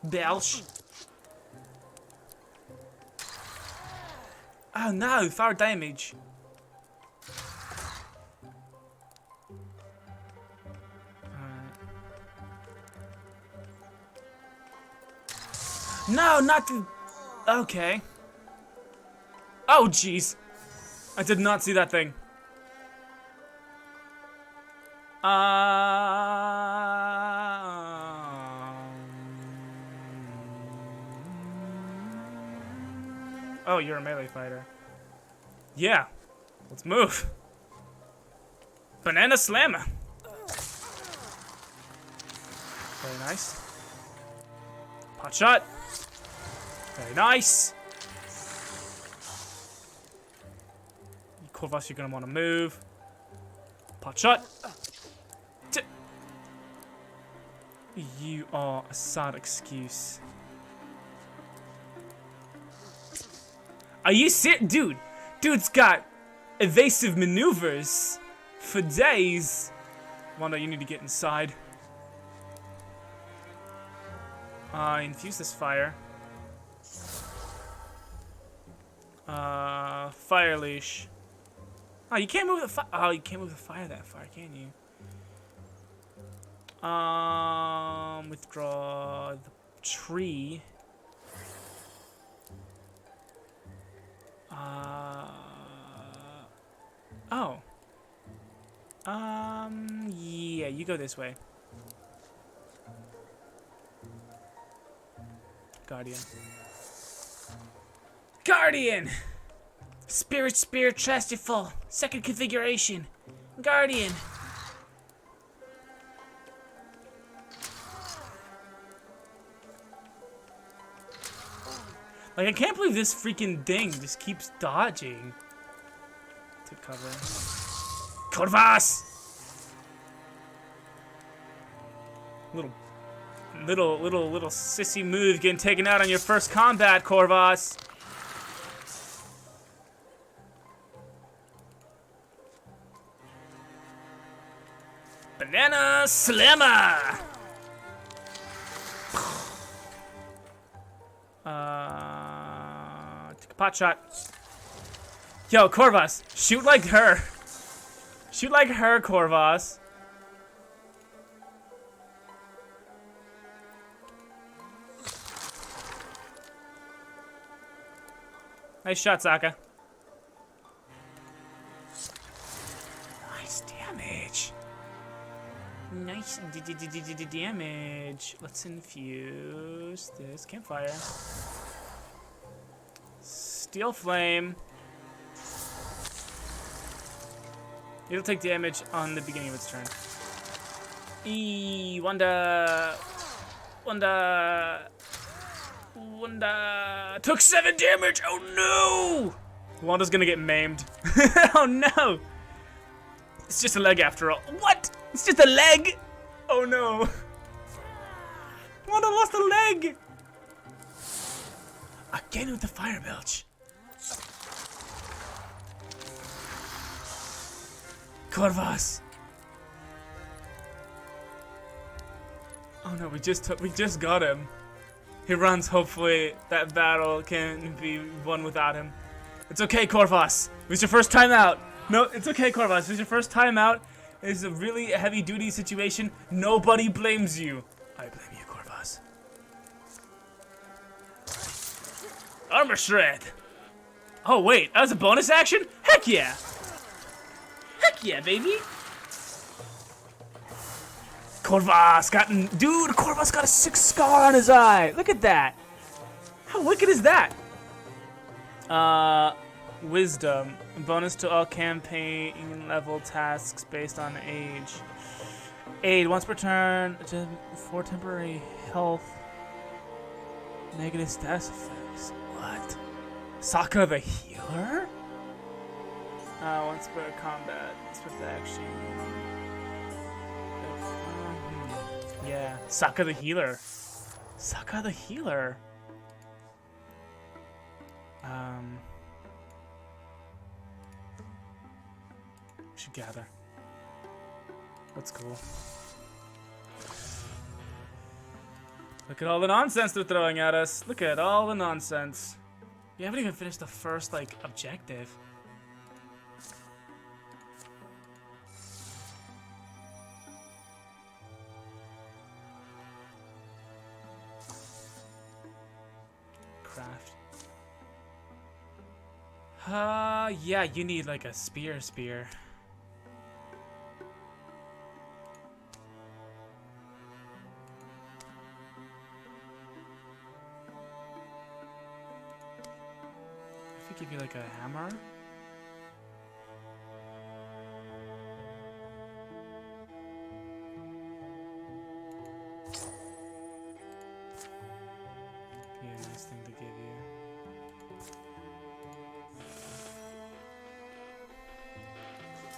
Belch. Oh no, fire damage. No, not the... Okay. Oh, jeez. I did not see that thing. Oh, you're a melee fighter. Yeah. Let's move. Banana slammer. Very nice. Pot shot. Very nice. Corvus, you're gonna want to move. Pot shot. You are a sad excuse. Are you dude? Dude's got evasive maneuvers for days. Wanda, you need to get inside. Infuse this fire. Fire leash. Oh, you can't move the fire. Oh, you can't move the fire that far, can you? Withdraw the tree. Oh. Yeah, you go this way. Guardian. Guardian! Spirit Spear Trustful. Second configuration. Guardian. Like, I can't believe this freaking thing just keeps dodging. Take cover. Corvus! Little sissy move getting taken out on your first combat, Corvus. Banana slammer! Take a pot shot. Yo, Corvus, shoot like her. Shoot like her, Corvus. Nice shot, Sokka. Nice damage. Nice damage. Let's infuse this campfire. Steel flame. It'll take damage on the beginning of its turn. Wanda. Wanda took 7 damage. Oh no! Wanda's gonna get maimed. Oh no! It's just a leg after all. What? It's just a leg? Oh no! Wanda lost a leg. Again with the fire belch. Corvus. Oh no, we just got him. He runs, hopefully that battle can be won without him. It's okay, Corvus. It was your first time out. No, it's okay, Corvus. It was your first time out. It's a really heavy-duty situation. Nobody blames you. I blame you, Corvus. Armor shred. Oh, wait. That was a bonus action? Heck yeah. Heck yeah, baby. Corvus dude, Corvus got a 6 scar on his eye. Look at that. How wicked is that? Wisdom. Bonus to all campaign level tasks based on age. Aid once per turn for temporary health. Negative status effects. What? Sokka the healer? Once per combat. Swift action. Yeah, Sokka the healer. Sokka the healer. We should gather. That's cool. Look at all the nonsense they're throwing at us. Look at all the nonsense. We haven't even finished the first, like, objective. Craft. Yeah, you need like a spear. could give you like a hammer. Be a nice thing to give you.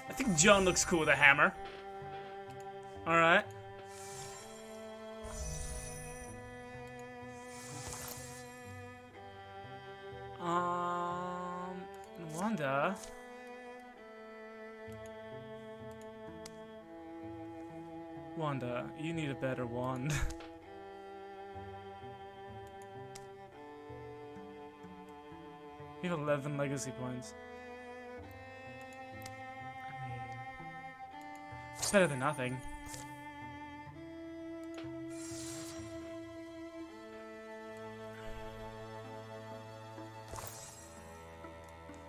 I think John looks cool with a hammer. Alright. Wanda. Wanda, you need a better wand. You have 11 legacy points. I mean, it's better than nothing.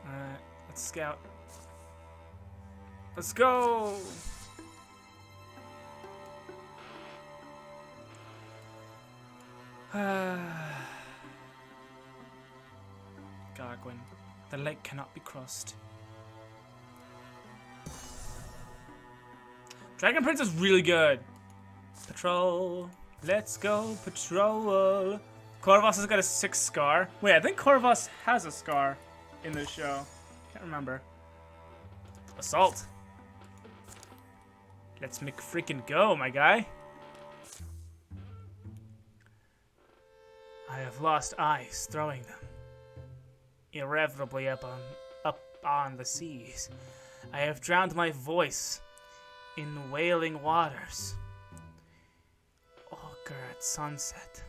Alright, let's scout. Let's go! Gargwin, the lake cannot be crossed. Dragon Prince is really good. Patrol, let's go patrol. Corvus has got a 6 scar. Wait, I think Corvus has a scar in this show. Can't remember. Assault. Let's make freaking go, my guy. I have lost eyes throwing them irreparably up on the seas. I have drowned my voice in wailing waters. Orc at sunset.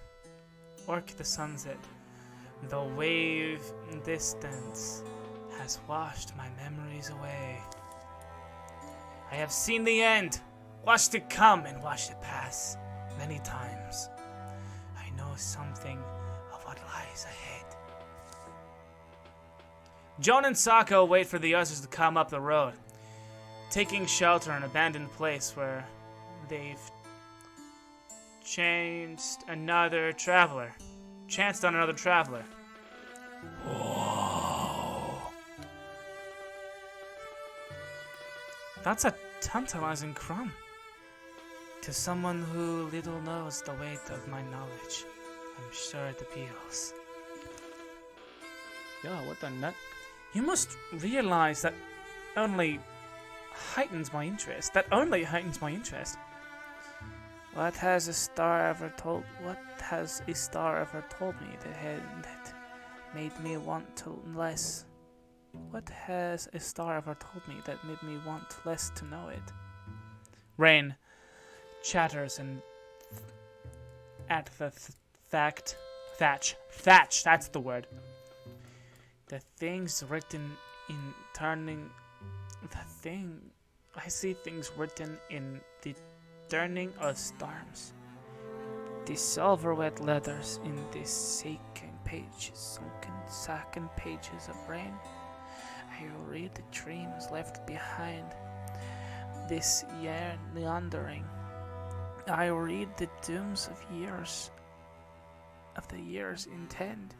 Orc the sunset. The wave distance has washed my memories away. I have seen the end, watched it come and watched it pass many times. I know something of what lies ahead. Joan and Sako wait for the others to come up the road, taking shelter in an abandoned place where they've chanced on another traveler. Whoa. That's a tantalizing crumb. To someone who little knows the weight of my knowledge, I'm sure it appeals. Yo, what the nut? You must realize that only heightens my interest. What has a star ever told me that made me want to less? What has a star ever told me that made me want less to know it? Rain chatters and at the thatch. That's the word. The things written in turning. I see things written in the turning of storms. The silver wet letters in the sunken pages of rain. I read the dreams left behind. This year meandering. I read the dooms of the years intend.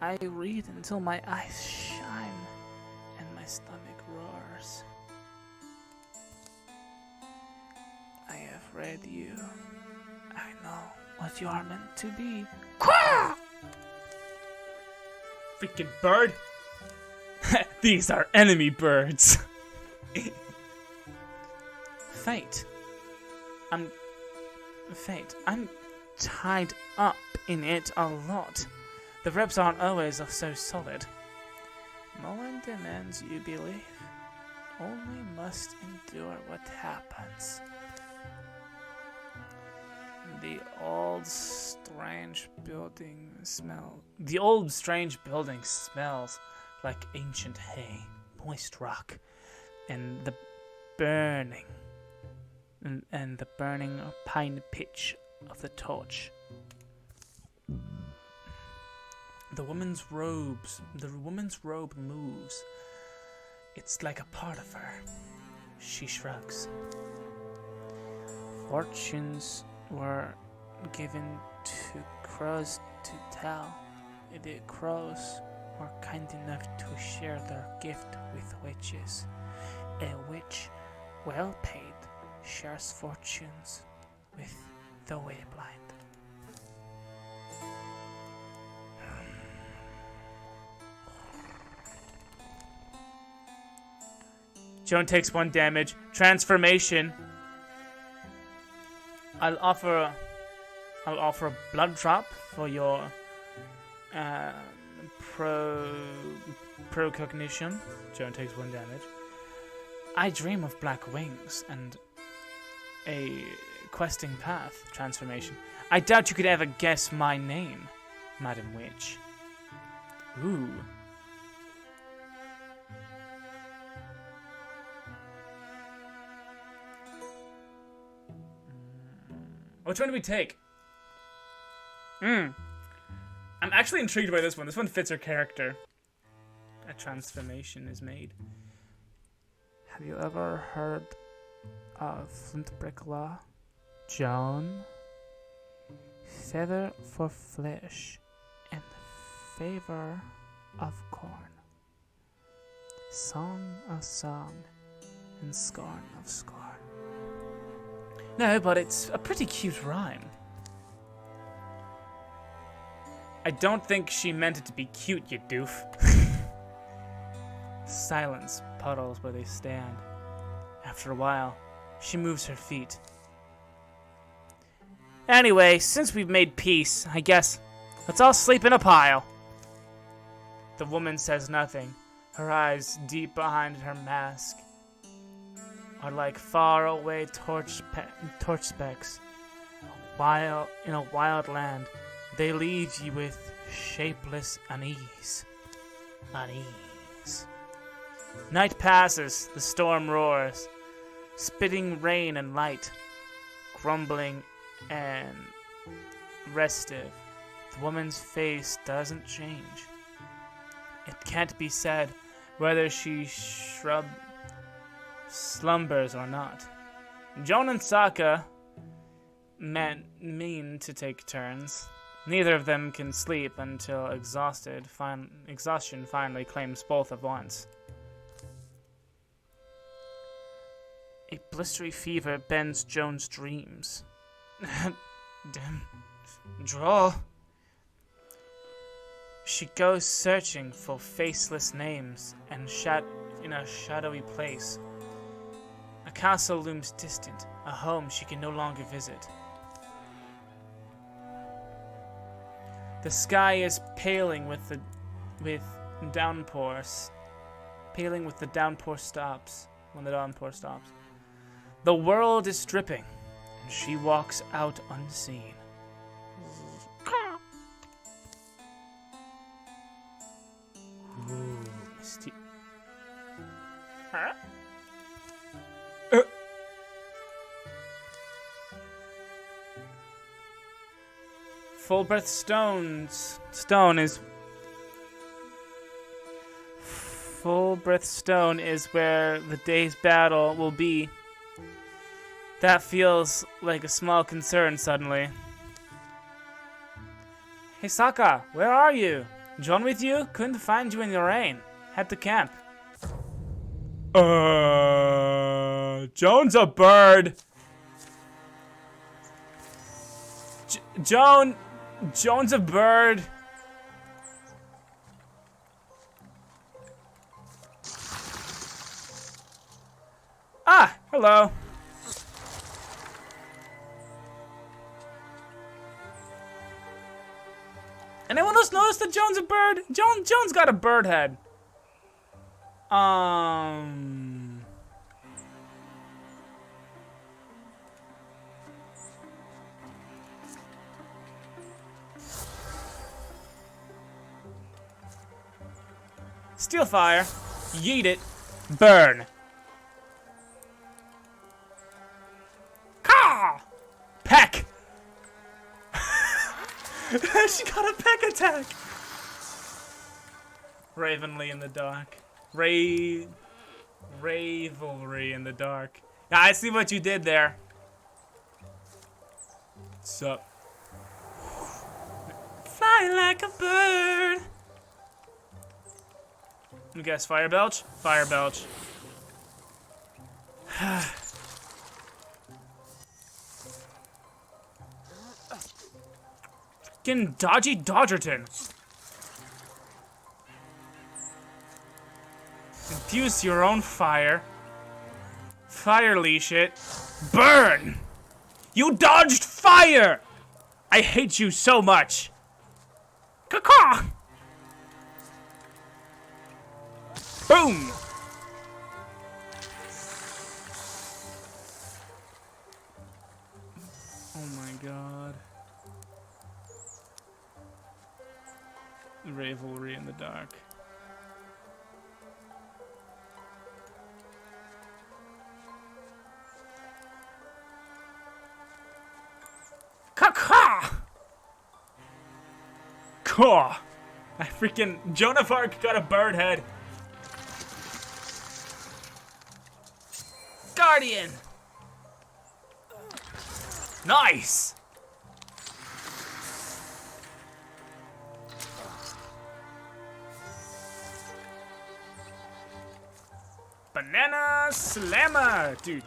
I read until my eyes shine and my stomach roars. I have read you. I know what you are meant to be. Quah! Freaking bird! These are enemy birds. Fate. I'm tied up in it a lot. The reps aren't always so solid. No one demands you believe. Only must endure what happens. The old strange building smells like ancient hay, moist rock, and the burning pine pitch of the torch. The woman's robe moves. It's like a part of her. She shrugs. Fortunes were given to crows to tell. The crows were kind enough to share their gift with witches. A witch, well paid, shares fortunes with the wayblind. Joan takes 1 damage. Transformation. I'll offer a blood drop for your procognition. Joan takes 1 damage. I dream of black wings and a questing path. Transformation. I doubt you could ever guess my name, Madam Witch. Ooh. Which one do we take? I'm actually intrigued by this one. This one fits her character. A transformation is made. Have you ever heard of Flint Brick Law? Joan? Feather for flesh and favor of corn. Song of song and scorn of scorn. No, but it's a pretty cute rhyme. I don't think she meant it to be cute, you doof. Silence puddles where they stand. After a while, she moves her feet. Anyway, since we've made peace, I guess let's all sleep in a pile. The woman says nothing. Her eyes, deep behind her mask, are like faraway torch specks. In a wild land, they leave you with shapeless unease. Night passes, the storm roars, spitting rain and light, grumbling and restive. The woman's face doesn't change. It can't be said whether she slumbers or not. Joan and Sokka mean to take turns. Neither of them can sleep until exhaustion finally claims both at once. A blistery fever bends Joan's dreams. Draw. She goes searching for faceless names and in a shadowy place. A castle looms distant, a home she can no longer visit. The sky is paling with downpours. Paling with the downpour stops. When the downpour stops. The world is dripping, and she walks out unseen. Ooh, huh? Full breath stone is where the day's battle will be. That feels like a small concern suddenly. Hey Sokka, where are you? Joan with you? Couldn't find you in the rain. Head to camp. Joan's a bird. Joan's a bird. Ah, hello. Anyone else notice that Joan's a bird? Joan's got a bird head. Steel fire. Yeet it. Burn. Caw! Peck! She got a peck attack! Ravenly in the dark. Ravelry in the dark. Yeah, I see what you did there. What's up? Fly like a bird. me guess. Fire belch? Fire belch. Fucking dodgy Dodgerton. Infuse your own fire. Fire leash it. Burn! You dodged fire! I hate you so much. Caw-caw! Boom! Oh my god. Ravelry in the dark. Caw-caw! Caw! I freaking... Joan of Arc got a bird head. Guardian! Nice! Banana Slammer! Dude.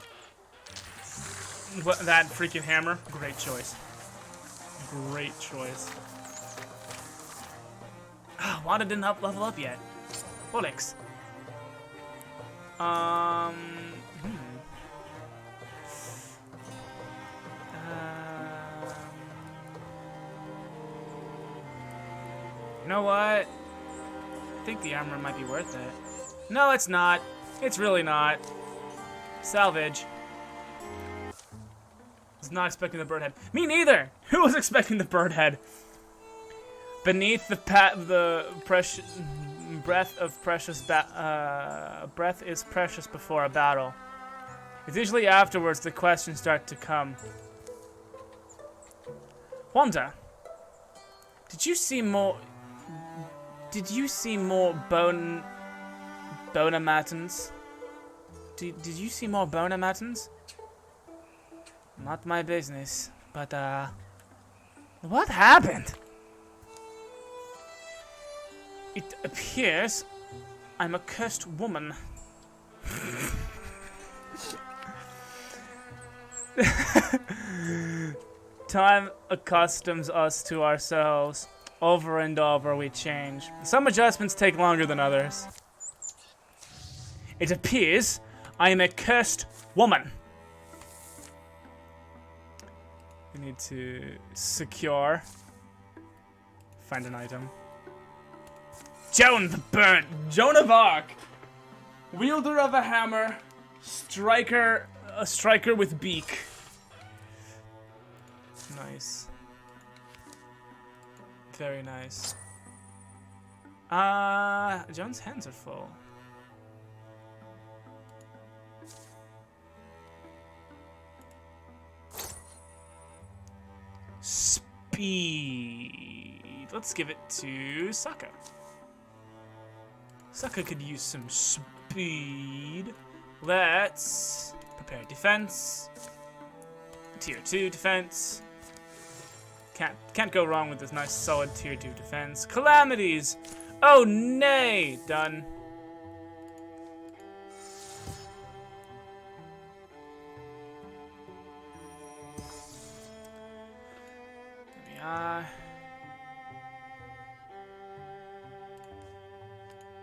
What, that freaking hammer? Great choice. Great choice. Wanda didn't level up yet. Bollocks. You know what? I think the armor might be worth it. No, it's not. It's really not. Salvage. Was not expecting the bird head. Me neither. Who was expecting the bird head? Beneath the precious breath of precious breath is precious before a battle. It's usually afterwards the questions start to come. Wanda, did you see more bonamatons? Did you see more bonamatons? Not my business, but what happened? It appears I'm a cursed woman. Time accustoms us to ourselves. Over and over we change. Some adjustments take longer than others. It appears I am a cursed woman. We need to secure. Find an item. Joan the Bird! Joan of Arc! Wielder of a hammer. Striker. A striker with beak. Nice. Very nice. Joan's hands are full. Speed. Let's give it to Sokka. Sokka could use some speed. Let's prepare defense. Tier 2 defense. Can't go wrong with this nice solid tier 2 defense. Calamities! Oh nay! Done. There we are.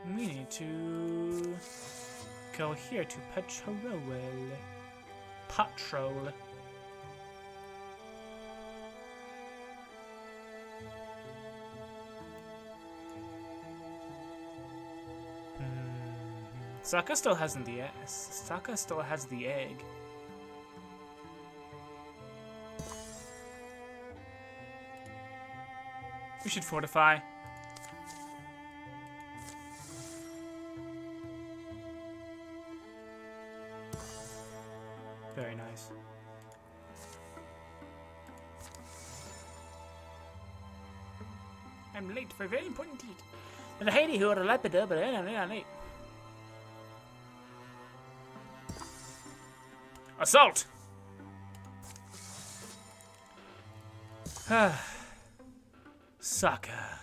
We need to go here to patrol. Patrol. Sokka still hasn't the S. Sokka still has the egg. We should fortify. Very nice. I'm late for a very important deed. And Heidi who are lapida, but I'm late. Assault! Sokka.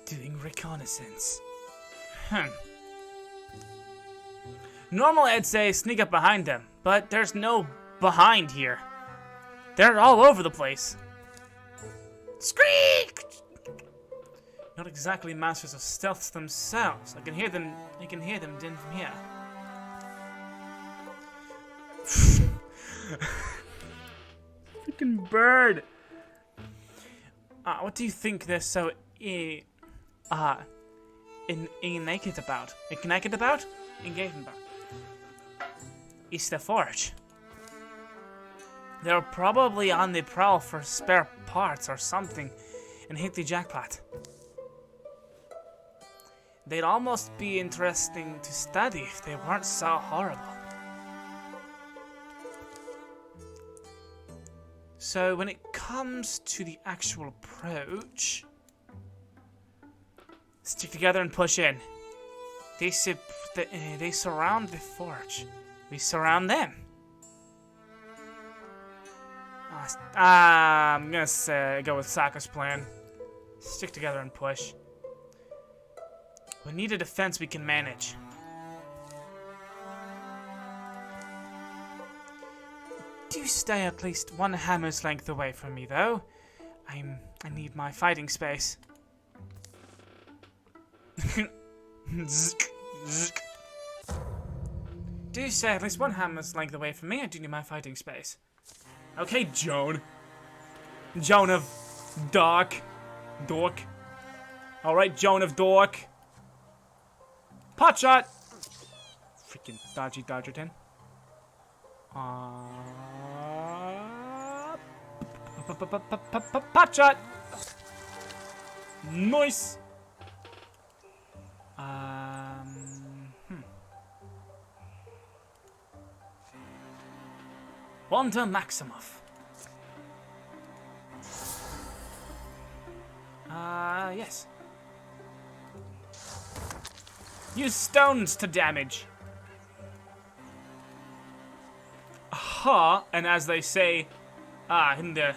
Doing reconnaissance. Normally I'd say sneak up behind them, but there's no behind here. They're all over the place. Squeak! Not exactly masters of stealth themselves. I can hear them din from here. Freaking bird. What do you think they're so naked about? Naked about? Engaged about? It's the forge. They're probably on the prowl for spare parts or something and hit the jackpot. They'd almost be interesting to study if they weren't so horrible. So when it comes to the actual approach, stick together and push in. They surround the forge. We surround them. I'm gonna go with Sokka's plan. Stick together and push. We need a defense we can manage. Do stay at least one hammer's length away from me, though. I need my fighting space. Do stay at least one hammer's length away from me. I do need my fighting space. Okay, Joan. Joan of Dork. Alright, Joan of Dork. Pot shot! Freaking dodgy Dodgerton. Pot shot! Nice! Wanda Maximoff. Yes. Use stones to damage. Aha, and as they say, in the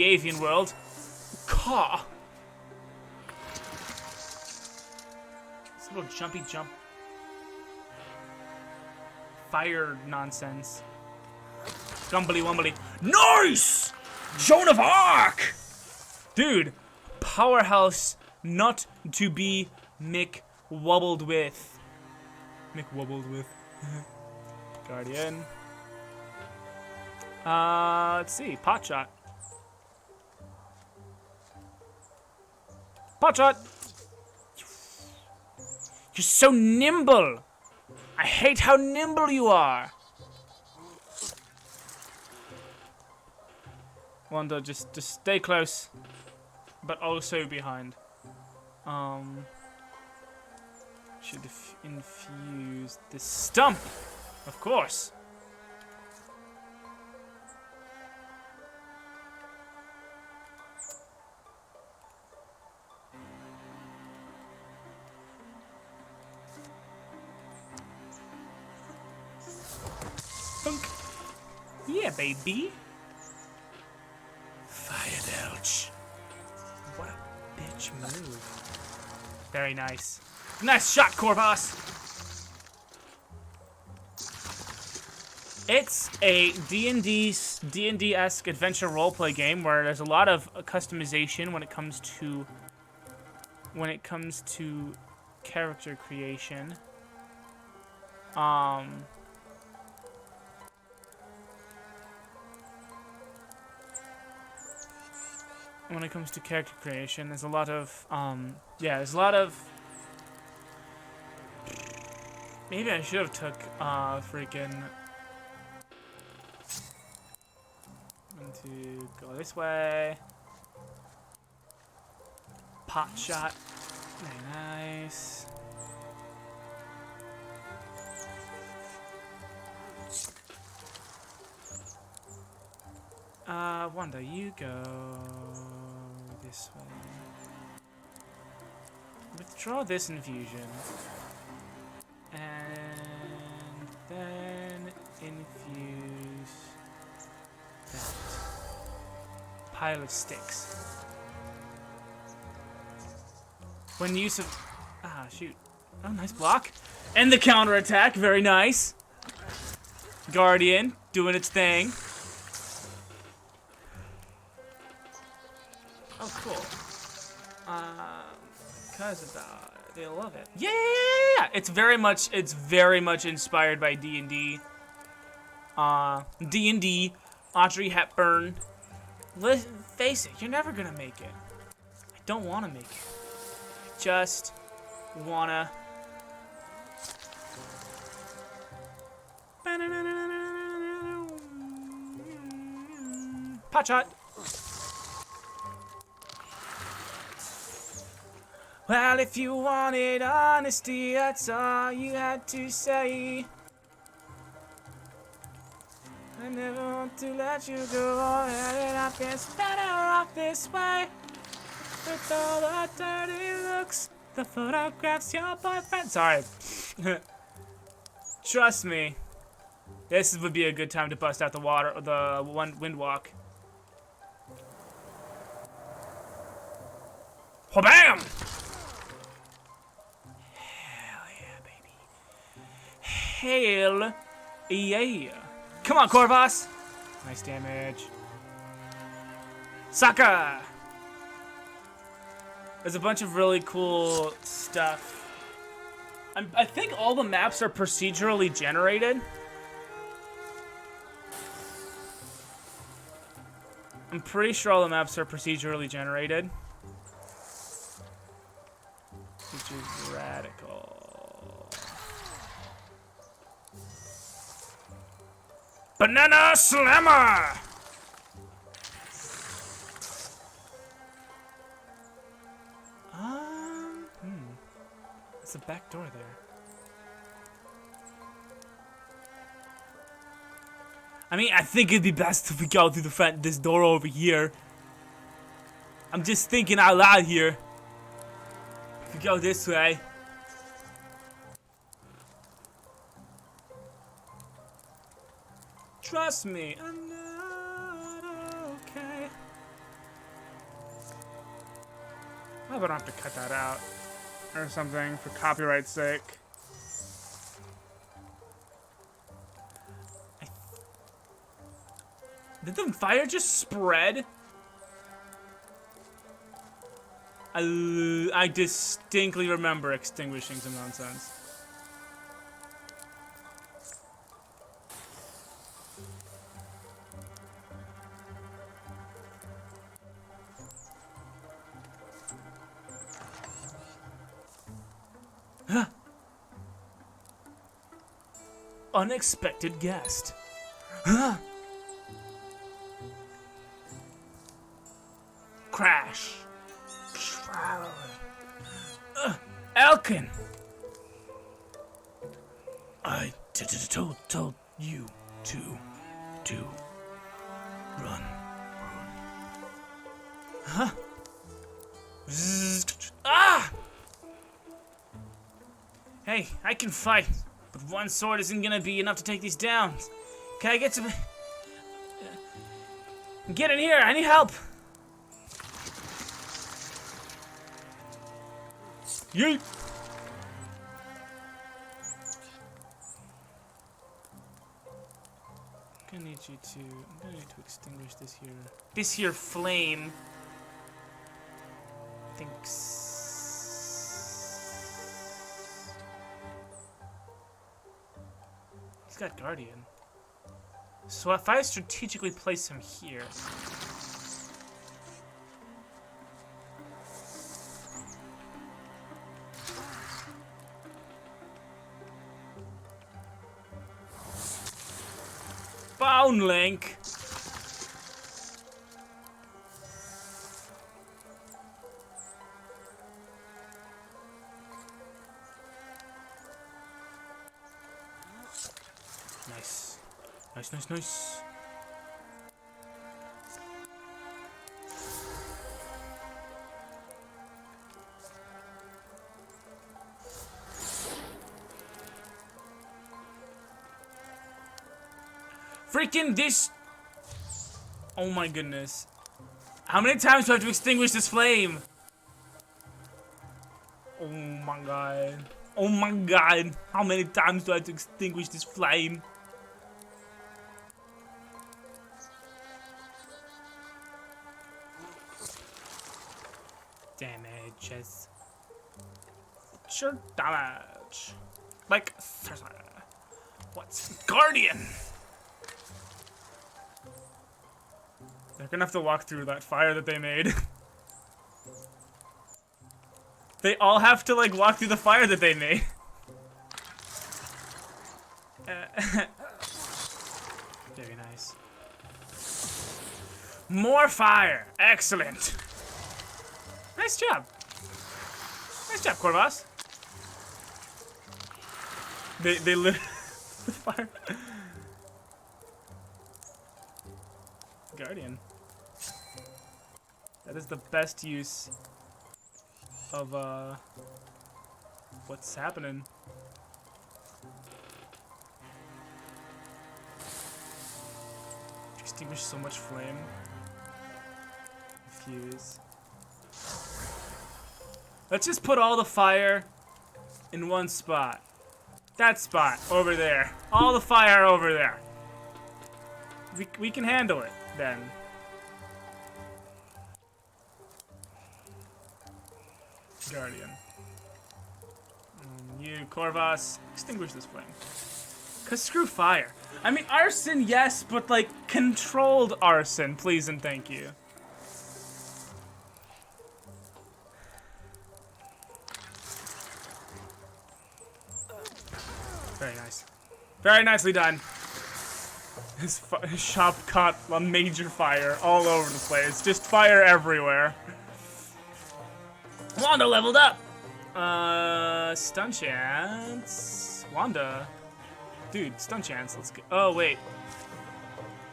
avian world, caw. This little jumpy jump. Fire nonsense. Gumbly wumbly. Nice! Joan of Arc! Dude, powerhouse not to be wobbled with. Wobbled with. Guardian. Let's see. Pot shot. Pot shot! You're so nimble! I hate how nimble you are! Wanda, just stay close, but also behind. Should infuse the stump, of course. Thunk. Yeah, baby. Fire Belch. What a bitch move. Very nice. Nice shot, Corvus! It's a D&D-esque adventure roleplay game where there's a lot of customization when it comes to character creation. When it comes to character creation, there's a lot of, maybe I should have took, freaking, going to go this way, pot shot, very nice. Wanda, you go this way. Withdraw this infusion. And then infuse that. Pile of sticks. When use of... shoot. Oh, nice block. And the counterattack, very nice. Guardian doing its thing. Oh, cool. Cause of that, they love it. Yeah! It's very much inspired by D&D. D&D, Audrey Hepburn. Let's face it, you're never gonna make it. I don't want to make it. I just wanna. Pot shot. Well, if you wanted honesty, that's all you had to say. I never want to let you go. And I guess better off this way. With all the dirty looks, the photographs your boyfriend. Sorry. Trust me. This would be a good time to bust out the wind walk. Wha-bam! Hell yeah, baby. Hell yeah. Come on, Corvus. Nice damage. Saka! There's a bunch of really cool stuff. I think all the maps are procedurally generated. I'm pretty sure all the maps are procedurally generated. Which is radical. Banana Slammer! There's a back door there. I mean, I think it'd be best if we go through this door over here. I'm just thinking out loud here. If we go this way. Trust me, I'm not okay. I hope I don't have to cut that out or something for copyright's sake. Did the fire just spread? I distinctly remember extinguishing some nonsense. Huh. Unexpected guest. Huh. Crash. Elkin. I told you to run. Huh? Ah! Hey, I can fight, but one sword isn't gonna be enough to take these down. Can I get some? Get in here! I need help. Yeet! I'm gonna need to extinguish this here. This here flame. Thinks. He's got Guardian. So if I strategically place him here. Bone Link. Nice. Nice. Freaking this! Oh my goodness. How many times do I have to extinguish this flame? Oh my god. Oh my god. How many times do I have to extinguish this flame? Damages. Sure damage. Like, what's Guardian? They're gonna have to walk through that fire that they made. They all have to, like, walk through the fire that they made. Very nice. More fire. Excellent. Nice job. Nice job, Corvus. They lit the fire. Guardian. That is the best use of what's happening. Extinguish so much flame. Fuse. Let's just put all the fire in one spot. That spot over there. All the fire over there. We can handle it then. Guardian. You, Corvus, extinguish this flame. Cause screw fire. I mean, arson, yes, but like controlled arson, please and thank you. Very nice. Very nicely done. His shop caught a major fire all over the place. Just fire everywhere. Wanda leveled up. Stun chance. Wanda. Dude, stun chance. Let's go. Oh, wait.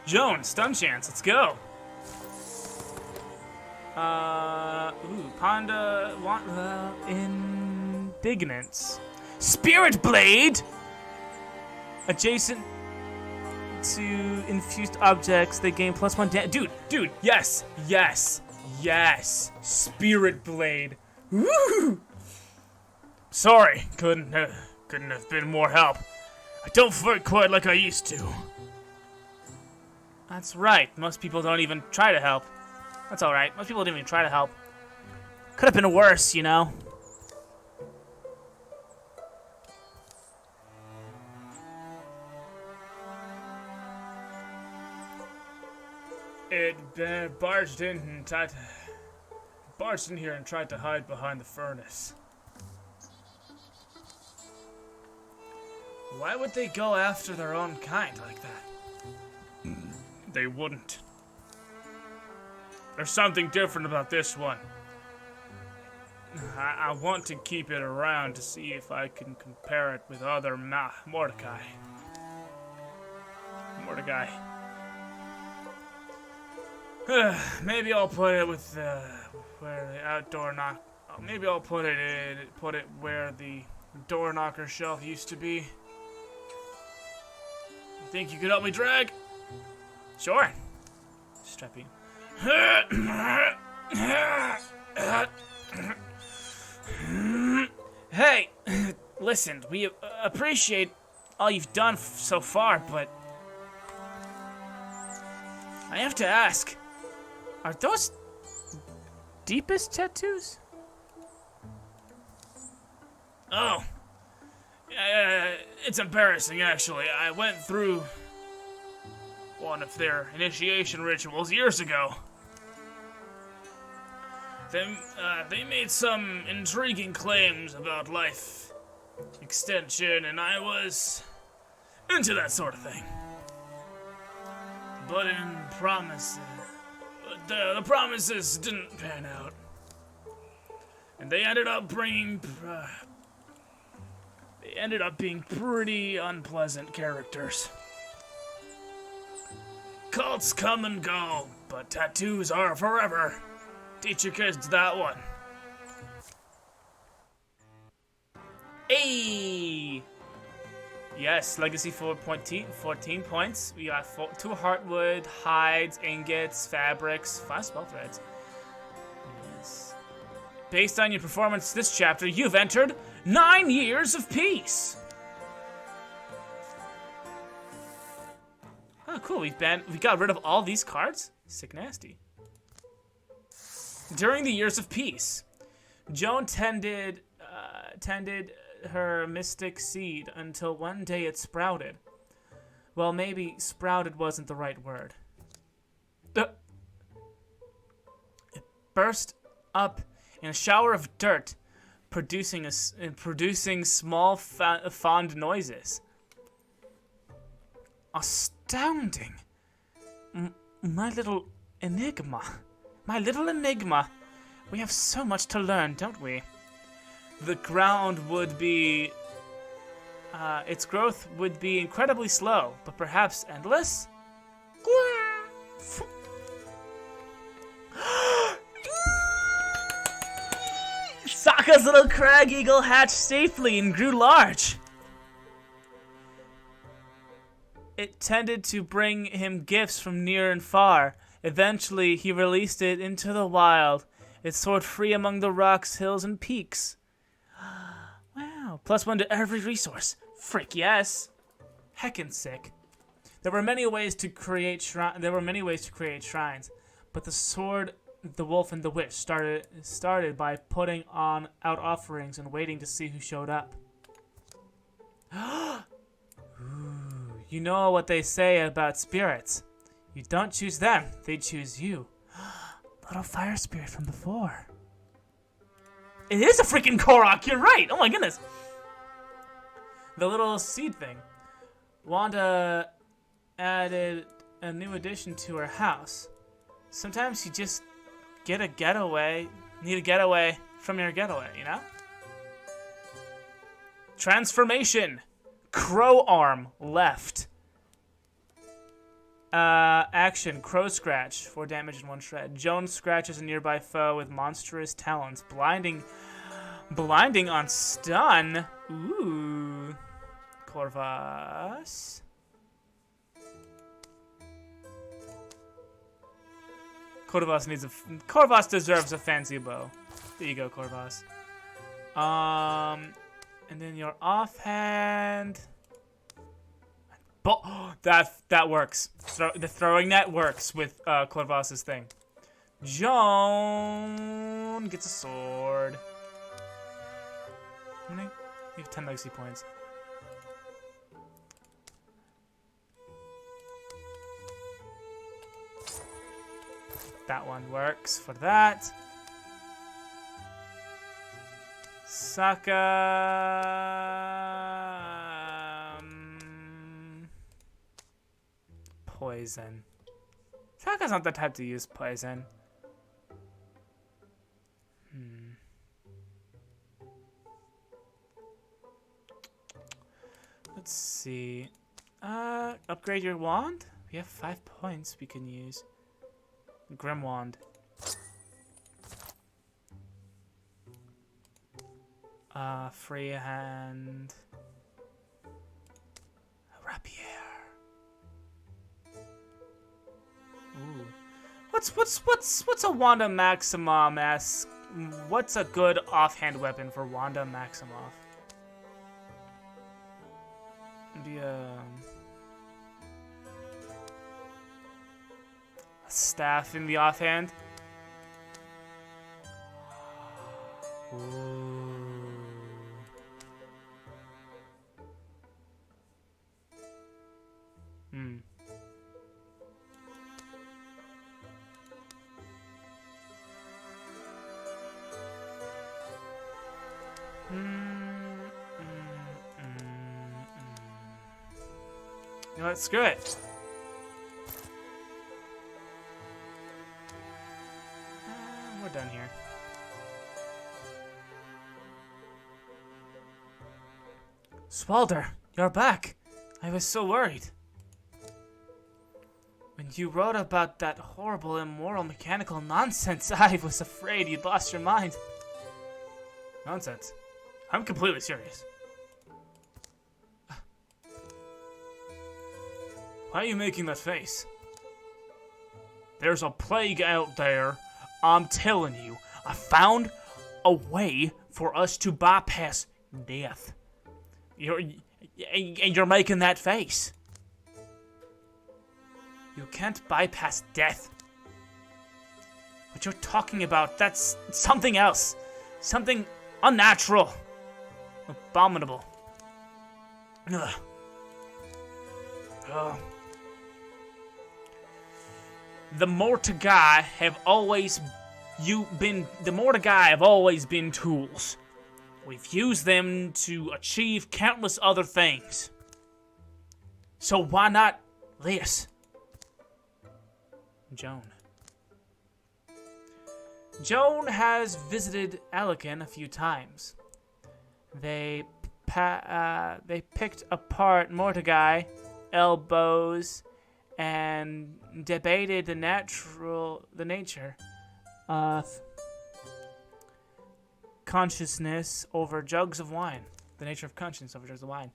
Joan, stun chance. Let's go. Ooh, Panda. Wanda. Indignance. Spirit Blade. Adjacent to infused objects, they gain +1 damage. Dude, yes. Yes. Spirit Blade. Woo! Sorry, couldn't have been more help. I don't fight quite like I used to. That's right. Most people don't even try to help. That's all right. Most people didn't even try to help. Could have been worse, you know. It barged in here and tried to hide behind the furnace. Why would they go after their own kind like that? They wouldn't. There's something different about this one. I want to keep it around to see if I can compare it with other Mordecai. Maybe I'll put it with where the outdoor knock. Maybe I'll put it where the door knocker shelf used to be. You think you could help me drag? Sure. Strapping. Hey, listen. We appreciate all you've done so far, but I have to ask. Are those deepest tattoos? Oh. It's embarrassing, actually. I went through one of their initiation rituals years ago. They made some intriguing claims about life extension, and I was into that sort of thing. But the promises didn't pan out. And they ended up being pretty unpleasant characters. Cults come and go, but tattoos are forever. Teach your kids that one. Hey! Yes, legacy 14 points. We got 2 heartwood, hides, ingots, fabrics, 5 spell threads. Yes. Based on your performance this chapter, you've entered 9 years of peace. Oh, cool. We got rid of all these cards. Sick nasty. During the years of peace, Joan tended her mystic seed until one day it sprouted. Well, maybe sprouted wasn't the right word. It burst up in a shower of dirt, producing small fond noises. Astounding! My little enigma. My little enigma. We have so much to learn, don't we? The ground would be... its growth would be incredibly slow, but perhaps endless? Sokka's little crag eagle hatched safely and grew large. It tended to bring him gifts from near and far. Eventually, he released it into the wild. It soared free among the rocks, hills, and peaks. Wow. +1 to every resource. Frick yes. Heckin' sick. There were many ways to create shrines, but the sword, the wolf, and the witch started by putting out offerings and waiting to see who showed up. Ooh, you know what they say about spirits. You don't choose them, they choose you. Little fire spirit from before. It is a freaking Korok, you're right! Oh my goodness! The little seed thing. Wanda added a new addition to her house. Sometimes you just need a getaway from your getaway, you know? Transformation! Crow arm, left. Action, crow scratch, 4 damage in 1 shred. Joan scratches a nearby foe with monstrous talons, blinding on stun. Ooh, Corvus. Corvus deserves a fancy bow. There you go, Corvus. And then your offhand. That works. The throwing net works with Corvus's thing. Joan gets a sword. How many? You have 10 legacy points. That one works for that. Sokka. Poison. Sokka's not the type to use poison. Let's see. Upgrade your wand? We have 5 points we can use. Grim wand. Free hand. Rapier. Ooh. What's a Wanda Maximoff? What's a good offhand weapon for Wanda Maximoff? Maybe a staff in the offhand. Ooh. You know what? Screw it. We're done here. Swalder, you're back. I was so worried. When you wrote about that horrible, immoral, mechanical nonsense, I was afraid you'd lost your mind. Nonsense? I'm completely serious. Why are you making that face? There's a plague out there. I'm telling you. I found a way for us to bypass Death. You're making that face. You can't bypass death. What you're talking about, that's something else. Something unnatural. Abominable. Ugh. Ugh. The Mortagai have always been tools. We've used them to achieve countless other things. So why not this? Joan has visited Alican a few times. They picked apart Mortagai, elbows, and debated the nature of consciousness over jugs of wine. The nature of conscience over jugs of wine.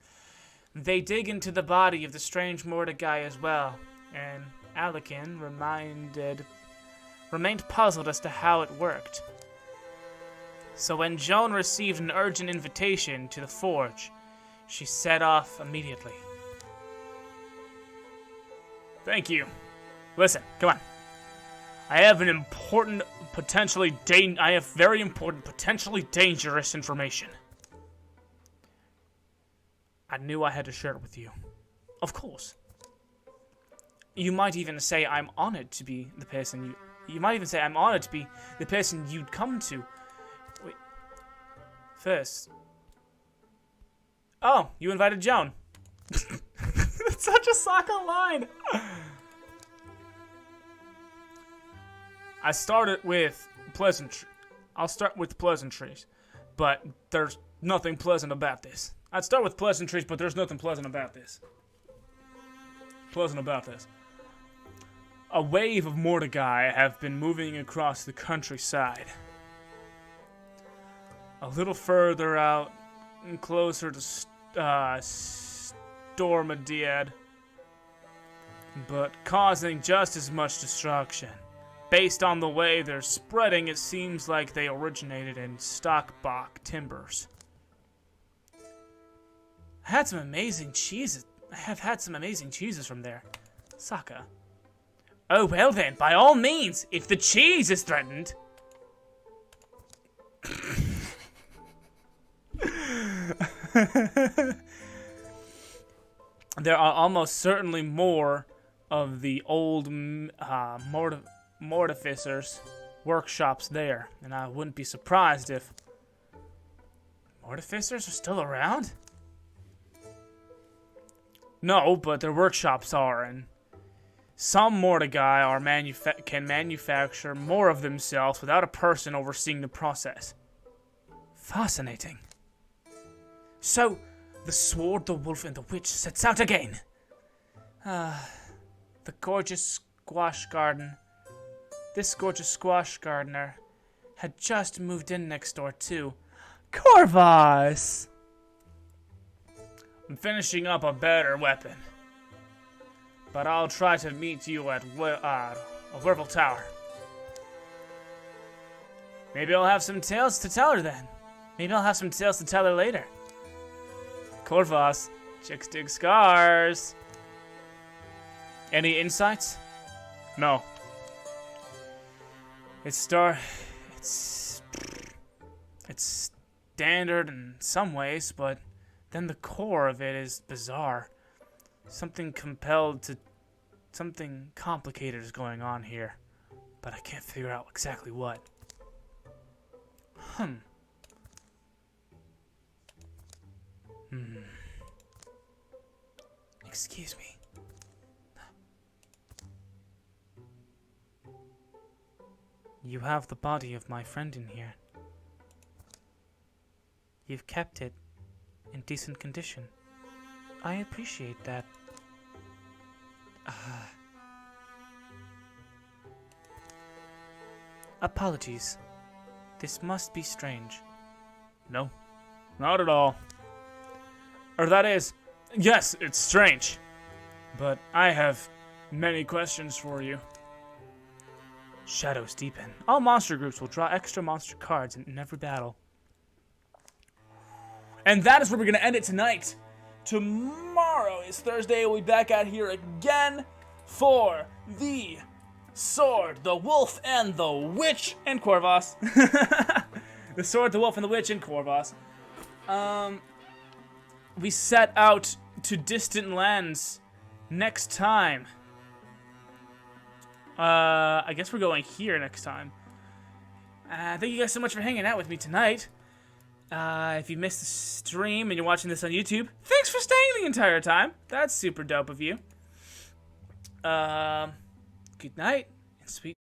They dig into the body of the strange Mortagai as well, and Alican remained puzzled as to how it worked. So when Joan received an urgent invitation to the forge, she set off immediately. Thank you. Listen, come on. I have very important, potentially dangerous information. I knew I had to share it with you. Of course. You might even say I'm honored to be the person you might even say I'm honored to be the person you'd come to. Wait. First. Oh, you invited Joan. That's such a Sokka line. I'll start with pleasantries, but there's nothing pleasant about this. I'd start with pleasantries, but there's nothing pleasant about this. A wave of Mortagai have been moving across the countryside. A little further out and closer to Stormadiad, but causing just as much destruction. Based on the way they're spreading, it seems like they originated in Stockbach timbers. I have had some amazing cheeses from there. Sokka. Oh, well then, by all means, if the cheese is threatened. There are almost certainly more of the old mortificers' workshops there, and I wouldn't be surprised if mortificers are still around? No, but their workshops are, and some Mortagai can manufacture more of themselves without a person overseeing the process. Fascinating. So, the sword, the wolf, and the witch sets out again. The gorgeous squash garden. This gorgeous squash gardener had just moved in next door too. Corvus! I'm finishing up a better weapon. But I'll try to meet you at Wervel Tower. Maybe I'll have some tales to tell her then. Maybe I'll have some tales to tell her later. Corvus, chicks dig scars. Any insights? No. It's standard in some ways, but then the core of it is bizarre. Something complicated is going on here, but I can't figure out exactly what. Excuse me. You have the body of my friend in here. You've kept it in decent condition. I appreciate that. Apologies. This must be strange. No, not at all. Or that is, yes, it's strange. But I have many questions for you. Shadows deepen. All monster groups will draw extra monster cards in every battle. And that is where we're going to end it tonight. Tomorrow is Thursday. We'll be back out here again for the Sword, the Wolf, and the Witch, and Corvus. The Sword, the Wolf, and the Witch, and Corvus. We set out to distant lands next time. I guess we're going here next time. Thank you guys so much for hanging out with me tonight. If you missed the stream and you're watching this on YouTube, thanks for staying the entire time. That's super dope of you. Good night and sweet